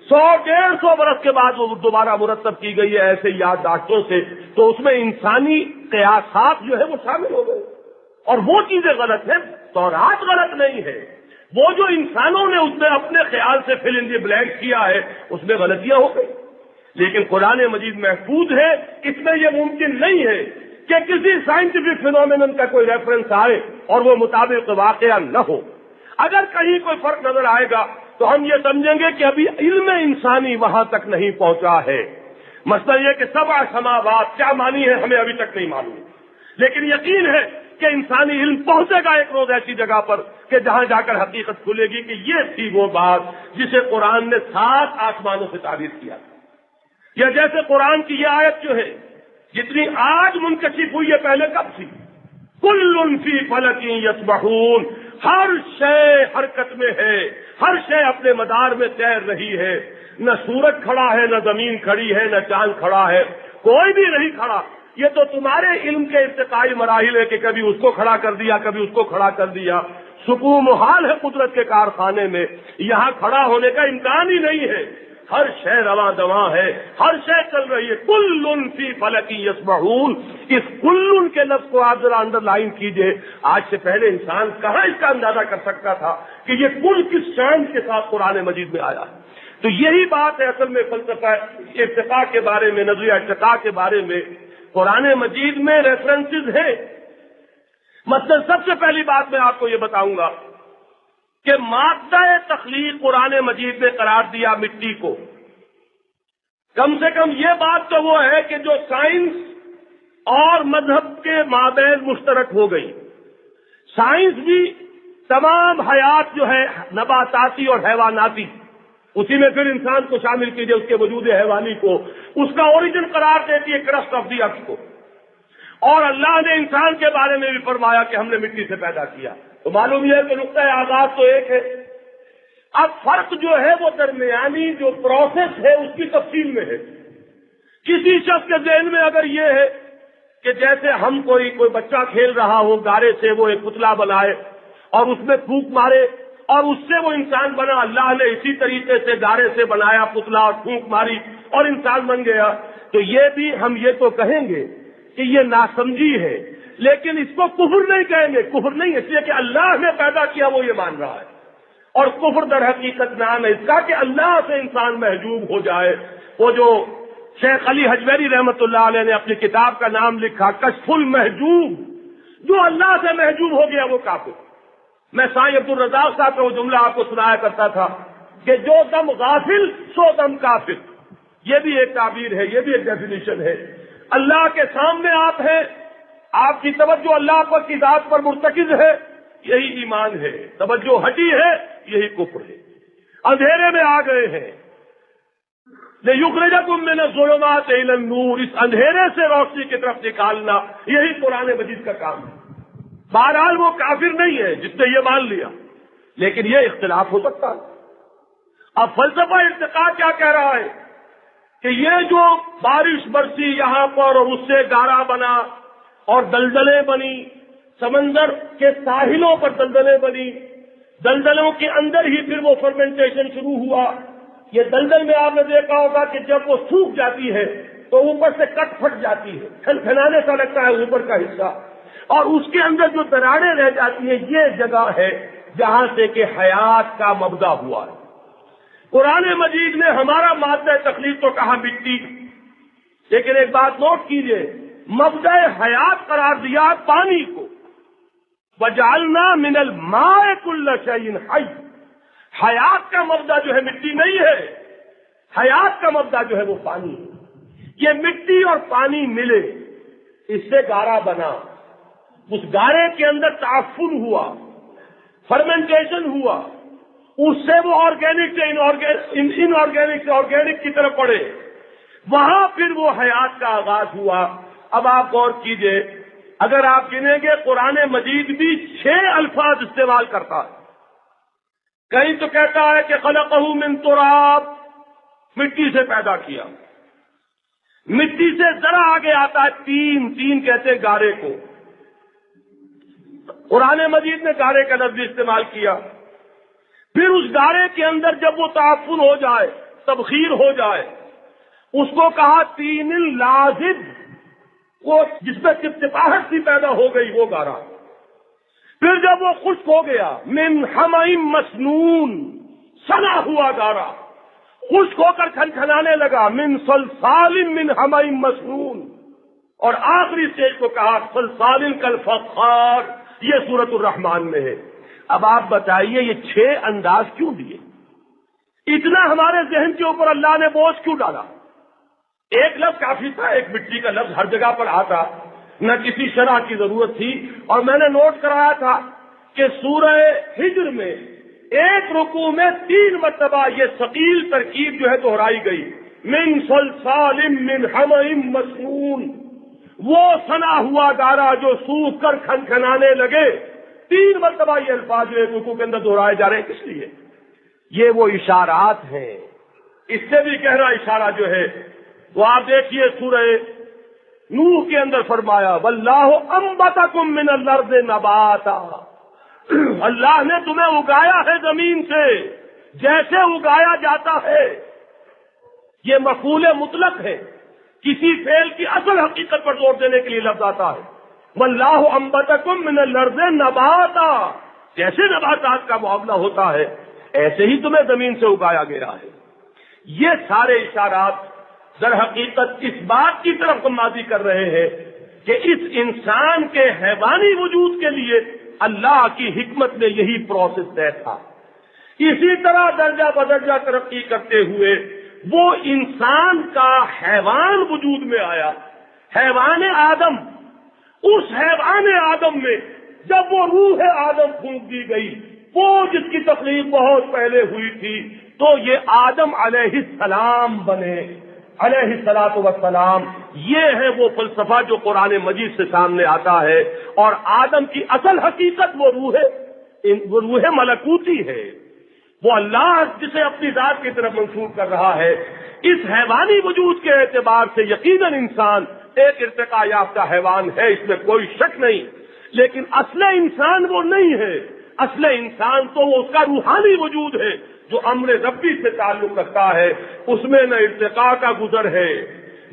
100-150 برس کے بعد وہ دوبارہ مرتب کی گئی ہے ایسے یادداشتوں سے، تو اس میں انسانی قیاسات جو ہے وہ شامل ہو گئے، اور وہ چیزیں غلط ہیں، تورات غلط نہیں ہے، وہ جو انسانوں نے اس میں اپنے خیال سے فل ان دی بلینک کیا ہے اس میں غلطیاں ہو گئی، لیکن قرآن مجید محفوظ ہے۔ اس میں یہ ممکن نہیں ہے کہ کسی سائنٹیفک فینومینن کا کوئی ریفرنس آئے اور وہ مطابق واقعہ نہ ہو۔ اگر کہیں کوئی فرق نظر آئے گا تو ہم یہ سمجھیں گے کہ ابھی علم انسانی وہاں تک نہیں پہنچا ہے۔ مسئلہ یہ کہ 7 سماوات کیا مانی ہے ہمیں ابھی تک نہیں معلوم، لیکن یقین ہے کہ انسانی علم پہنچے گا ایک روز ایسی جگہ پر کہ جہاں جا کر حقیقت کھلے گی کہ یہ تھی وہ بات جسے قرآن نے 7 آسمانوں سے تعبیر کیا تھا۔ یا جیسے قرآن کی یہ آیت جو ہے جتنی آج منکشف ہوئی ہے پہلے کب تھی؟ کل فی فلک یسبحون، ہر شے حرکت میں ہے، ہر شے اپنے مدار میں تیر رہی ہے، نہ سورج کھڑا ہے، نہ زمین کھڑی ہے، نہ چاند کھڑا ہے، کوئی بھی نہیں کھڑا۔ یہ تو تمہارے علم کے ارتقائی مراحل ہے کہ کبھی اس کو کھڑا کر دیا، کبھی اس کو کھڑا کر دیا۔ سکون محال ہے قدرت کے کارخانے میں، یہاں کھڑا ہونے کا امکان ہی نہیں ہے، ہر شے رواں دواں ہے، ہر شے چل رہی ہے۔ کل فی فلک یسبحون، اس کل کے لفظ کو آپ ذرا انڈر لائن کیجئے۔ آج سے پہلے انسان کہاں اس کا اندازہ کر سکتا تھا کہ یہ کل کس شان کے ساتھ قرآن مجید میں آیا ہے؟ تو یہی بات ہے اصل میں فلسفہ ارتقاء کے بارے میں، نظریہ ارتقاء کے بارے میں قرآن مجید میں ریفرنسز ہیں۔ مثلا سب سے پہلی بات میں آپ کو یہ بتاؤں گا کہ مادہ تخلیق قرآن مجید نے قرار دیا مٹی کو۔ کم سے کم یہ بات تو وہ ہے کہ جو سائنس اور مذہب کے مابین مشترک ہو گئی۔ سائنس بھی تمام حیات جو ہے نباتاتی اور حیواناتی، اسی میں پھر انسان کو شامل کیجئے، اس کے وجود حیوانی کو، اس کا اوریجن قرار دیتی ہے کرسٹ آف دی ارتھ کو۔ اور اللہ نے انسان کے بارے میں بھی فرمایا کہ ہم نے مٹی سے پیدا کیا، تو معلوم یہ ہے کہ نقطۂ آغاز تو ایک ہے۔ اب فرق جو ہے وہ درمیانی جو پروسیس ہے اس کی تفصیل میں ہے۔ کسی شخص کے ذہن میں اگر یہ ہے کہ جیسے ہم کوئی بچہ کھیل رہا ہو، گارے سے وہ ایک پتلا بنائے اور اس میں پھونک مارے اور اس سے وہ انسان بنا، اللہ نے اسی طریقے سے گارے سے بنایا پتلا اور پھونک ماری اور انسان بن گیا، تو یہ بھی ہم یہ تو کہیں گے کہ یہ ناسمجھی ہے، لیکن اس کو کفر نہیں کہیں گے۔ کفر نہیں، اس لیے کہ اللہ نے پیدا کیا وہ یہ مان رہا ہے، اور کفر در حقیقت نام ہے اس کا کہ اللہ سے انسان محجوب ہو جائے۔ وہ جو شیخ علی حجویری رحمۃ اللہ علیہ نے اپنی کتاب کا نام لکھا کشف المحجوب، جو اللہ سے محجوب ہو گیا وہ کافر۔ میں سائیں عبد الرزاق صاحب کا وہ جملہ آپ کو سنایا کرتا تھا کہ جو دم غافل سو دم کافر، یہ بھی ایک تعبیر ہے، یہ بھی ایک ڈیفینیشن ہے۔ اللہ کے سامنے آپ ہیں، آپ کی توجہ اللہ پر کی ذات پر مرتکز ہے، یہی ایمان ہے۔ توجہ ہٹی ہے، یہی کفر ہے۔ اندھیرے میں آ گئے ہیں، لِيُخْرِجَكُم مِّنَ الظُّلُمَاتِ إِلَى النُّورِ، اس اندھیرے سے روشنی کی طرف نکالنا، یہی قرآن مجید کا کام ہے۔ بہرحال وہ کافر نہیں ہے جس نے یہ مان لیا، لیکن یہ اختلاف ہو سکتا ہے۔ اب فلسفہ ارتقاء کیا کہہ رہا ہے کہ یہ جو بارش برسی یہاں پر اور اس سے گارا بنا اور دلدلیں بنی، سمندر کے ساحلوں پر دلدلیں بنی، دلدلوں کے اندر ہی پھر وہ فرمنٹیشن شروع ہوا۔ یہ دلدل میں آپ نے دیکھا ہوگا کہ جب وہ سوکھ جاتی ہے تو اوپر سے کٹ پھٹ جاتی ہے، کھنکھنانے سا لگتا ہے اوپر کا حصہ، اور اس کے اندر جو دراڑیں رہ جاتی ہیں یہ جگہ ہے جہاں سے کہ حیات کا مبدا ہوا ہے۔ قرآن مجید نے ہمارا مادہ تخلیق تو کہا مٹی، لیکن ایک بات نوٹ کیجئے، مبدا حیات قرار دیا پانی کو۔ وجعلنا من الماء كل شيء حي، حیات کا مبدا جو ہے مٹی نہیں ہے، حیات کا مبدا جو ہے وہ پانی ہے۔ یہ مٹی اور پانی ملے، اس سے گارا بنا، اس گارے کے اندر تعفن ہوا، فرمنٹیشن ہوا، اس سے وہ آرگینک سے ان آرگینک سے آرگینک کی طرف پڑے، وہاں پھر وہ حیات کا آغاز ہوا۔ اب آپ غور کیجئے، اگر آپ گنیں گے قرآن مجید بھی 6 الفاظ استعمال کرتا ہے۔ کہیں تو کہتا ہے کہ خلقہ من تراب، مٹی سے پیدا کیا، مٹی سے ذرا آگے آتا ہے تین کہتے ہیں گارے کو، قرآن مجید نے گارے کا لفظ استعمال کیا۔ پھر اس گارے کے اندر جب وہ تعفن ہو جائے، تبخیر ہو جائے، اس کو کہا تین لازب، وہ جس میں چپچپاہٹ سی پیدا ہو گئی وہ گارا۔ پھر جب وہ خشک ہو گیا، من حمئ مسنون، سنا ہوا گارا، خشک ہو کر کھنکھنانے لگا، من صلصال من حمئ مسنون، اور آخری اسٹیج کو کہا صلصال کالفخار، یہ سورۃ الرحمن میں ہے۔ اب آپ بتائیے یہ 6 انداز کیوں دیے؟ اتنا ہمارے ذہن کے اوپر اللہ نے بوجھ کیوں ڈالا؟ ایک لفظ کافی تھا، ایک مٹی کا لفظ ہر جگہ پر آتا، نہ کسی شرح کی ضرورت تھی۔ اور میں نے نوٹ کرایا تھا کہ سورہ ہجر میں ایک رکوع میں 3 مرتبہ یہ ثقیل ترکیب جو ہے دہرائی گئی، من صلصال من حمئ مسنون، وہ سنا ہوا گارا جو سوکھ کر کھنکھنانے لگے۔ 3 مرتبہ یہ الفاظ جو رکوع کے اندر دہرائے جا رہے ہیں، کس لیے؟ یہ وہ اشارات ہیں۔ اس سے بھی گہرا اشارہ جو ہے وہ آپ دیکھیے سورہ نوح کے اندر فرمایا واللہ انبتکم من الارض نباتا، اللہ نے تمہیں اگایا ہے زمین سے جیسے اگایا جاتا ہے۔ یہ مفعول مطلق ہے، کسی فعل کی اصل حقیقت پر زور دینے کے لیے لفظ آتا ہے۔ واللہ انبتکم من الارض نباتا، جیسے نباتات کا معاملہ ہوتا ہے ایسے ہی تمہیں زمین سے اگایا گیا ہے۔ یہ سارے اشارات در حقیقت اس بات کی طرف ماضی کر رہے ہیں کہ اس انسان کے حیوانی وجود کے لیے اللہ کی حکمت میں یہی پروسیس طے تھا۔ اسی طرح درجہ بدرجہ ترقی کرتے ہوئے وہ انسان کا حیوان وجود میں آیا، حیوان آدم۔ اس حیوان آدم میں جب وہ روح آدم پھونک دی گئی، وہ جس کی تخلیق بہت پہلے ہوئی تھی، تو یہ آدم علیہ السلام بنے، علیہ الصلوۃ والسلام۔ یہ ہے وہ فلسفہ جو قرآن مجید سے سامنے آتا ہے، اور آدم کی اصل حقیقت وہ روح ملکوتی ہے، وہ اللہ جسے اپنی ذات کی طرف منسوب کر رہا ہے۔ اس حیوانی وجود کے اعتبار سے یقیناً انسان ایک ارتقاء یافتہ حیوان ہے، اس میں کوئی شک نہیں، لیکن اصل انسان وہ نہیں ہے۔ اصل انسان تو وہ اس کا روحانی وجود ہے جو امر ربی سے تعلق رکھتا ہے، اس میں نہ ارتقاء کا گزر ہے،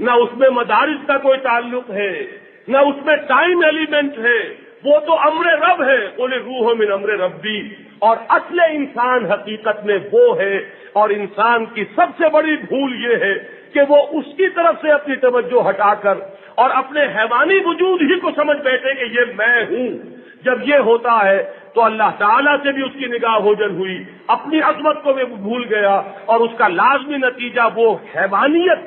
نہ اس میں مدارس کا کوئی تعلق ہے، نہ اس میں ٹائم ایلیمنٹ ہے، وہ تو امر رب ہے، قل الروح من امر ربی۔ اور اصل انسان حقیقت میں وہ ہے، اور انسان کی سب سے بڑی بھول یہ ہے کہ وہ اس کی طرف سے اپنی توجہ ہٹا کر اور اپنے حیوانی وجود ہی کو سمجھ بیٹھے کہ یہ میں ہوں۔ جب یہ ہوتا ہے تو اللہ تعالیٰ سے بھی اس کی نگاہ اوجھل ہوئی، اپنی عظمت کو بھی بھول گیا، اور اس کا لازمی نتیجہ وہ حیوانیت،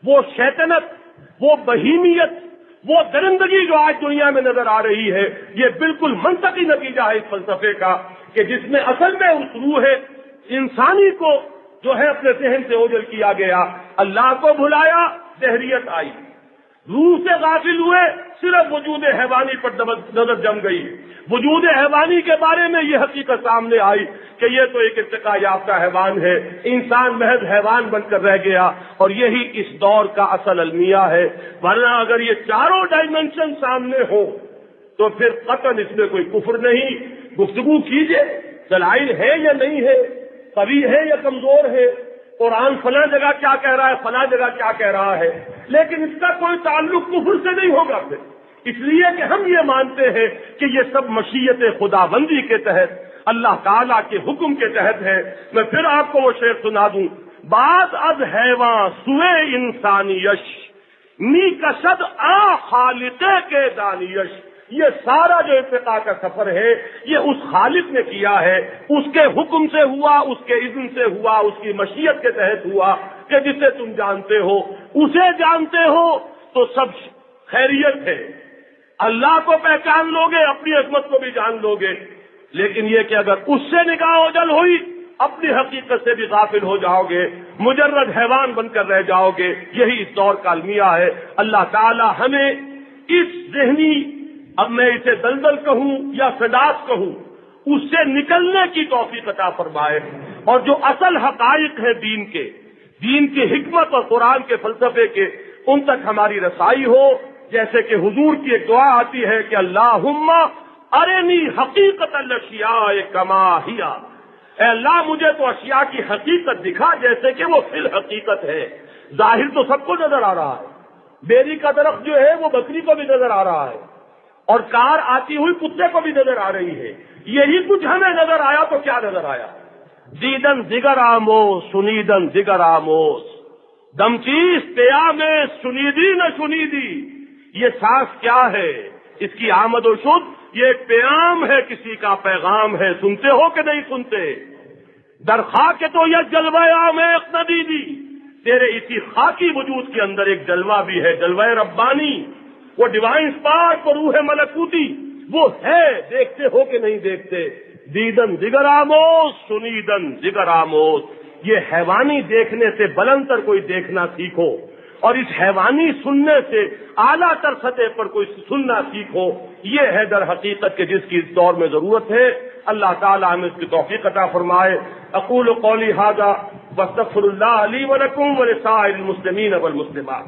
وہ شیطنت، وہ بہیمیت، وہ درندگی جو آج دنیا میں نظر آ رہی ہے، یہ بالکل منطقی نتیجہ ہے اس فلسفے کا کہ جس میں اصل میں اس روح انسانی کو جو ہے اپنے ذہن سے اوجھل کیا گیا، اللہ کو بھلایا، دہریت آئی، روح سے غافل ہوئے، صرف وجود حیوانی پر نظر جم گئی۔ وجود حیوانی کے بارے میں یہ حقیقت سامنے آئی کہ یہ تو ایک ارتقاء یافتہ حیوان ہے، انسان محض حیوان بن کر رہ گیا، اور یہی اس دور کا اصل المیہ ہے۔ ورنہ اگر یہ چاروں ڈائمنشن سامنے ہو تو پھر قطعاً اس میں کوئی کفر نہیں۔ گفتگو کیجئے، دلائل ہے یا نہیں ہے، قوی ہے یا کمزور ہے، قرآن فلاں جگہ کیا کہہ رہا ہے، فلاں جگہ کیا کہہ رہا ہے، لیکن اس کا کوئی تعلق کفر سے نہیں ہوگا پھر، اس لیے کہ ہم یہ مانتے ہیں کہ یہ سب مشیت خداوندی کے تحت، اللہ تعالیٰ کے حکم کے تحت ہے۔ میں پھر آپ کو وہ شعر سنا دوں، بعض از حیوان سوئے انسانیش، می کشد آ خالقے کے دانیش۔ یہ سارا جو ارتقاء کا سفر ہے یہ اس خالق نے کیا ہے، اس کے حکم سے ہوا، اس کے اذن سے ہوا، اس کی مشیت کے تحت ہوا کہ جسے تم جانتے ہو اسے جانتے ہو تو سب خیریت ہے۔ اللہ کو پہچان لوگے، اپنی عظمت کو بھی جان لوگے، لیکن یہ کہ اگر اس سے نگاہ اوجل ہوئی اپنی حقیقت سے بھی غافل ہو جاؤ گے، مجرد حیوان بن کر رہ جاؤ گے۔ یہی اس دور کا المیہ ہے۔ اللہ تعالی ہمیں اس ذہنی، اب میں اسے دلدل کہوں یا سڈاس کہوں، اس سے نکلنے کی توفیق عطا فرمائے، اور جو اصل حقائق ہیں دین کی حکمت اور قرآن کے فلسفے کے، ان تک ہماری رسائی ہو۔ جیسے کہ حضور کی ایک دعا آتی ہے کہ اللہم ارنی حقیقت الاشیاء کما ہی، اے اللہ مجھے تو اشیاء کی حقیقت دکھا جیسے کہ وہ فی الحقیقت ہے۔ ظاہر تو سب کو نظر آ رہا ہے، بیری کا درخت جو ہے وہ بکری کو بھی نظر آ رہا ہے، اور کار آتی ہوئی کتے کو بھی نظر آ رہی ہے۔ یہی کچھ ہمیں نظر آیا تو کیا نظر آیا؟ دیدن دیگر آموز سنیدن دیگر آموز، دم چیز پیام سنیدی نہ سنیدی۔ یہ سانس کیا ہے؟ اس کی آمد و شد، یہ ایک پیام ہے، کسی کا پیغام ہے، سنتے ہو کہ نہیں سنتے؟ درخواہ کے تو یہ جلوہ عام ایک ندی دی، تیرے اسی خاکی وجود کے اندر ایک جلوہ بھی ہے، جلوہ ربانی، وہ ڈیوائن سپارک اور روح ملکوتی، وہ ہے، دیکھتے ہو کہ نہیں دیکھتے؟ دیدن دیگر آموز سنیدن دیگر آموز۔ یہ حیوانی دیکھنے سے بلند تر کوئی دیکھنا سیکھو، اور اس حیوانی سننے سے اعلیٰ تر سطح پر کوئی سننا سیکھو۔ یہ ہے در حقیقت کہ جس کی اس دور میں ضرورت ہے۔ اللہ تعالی ہمیں اس کی توفیق عطا فرمائے۔ اقول قولی ھذا واستغفر اللہ لی ولکم ولسائر المسلمین والمسلمات۔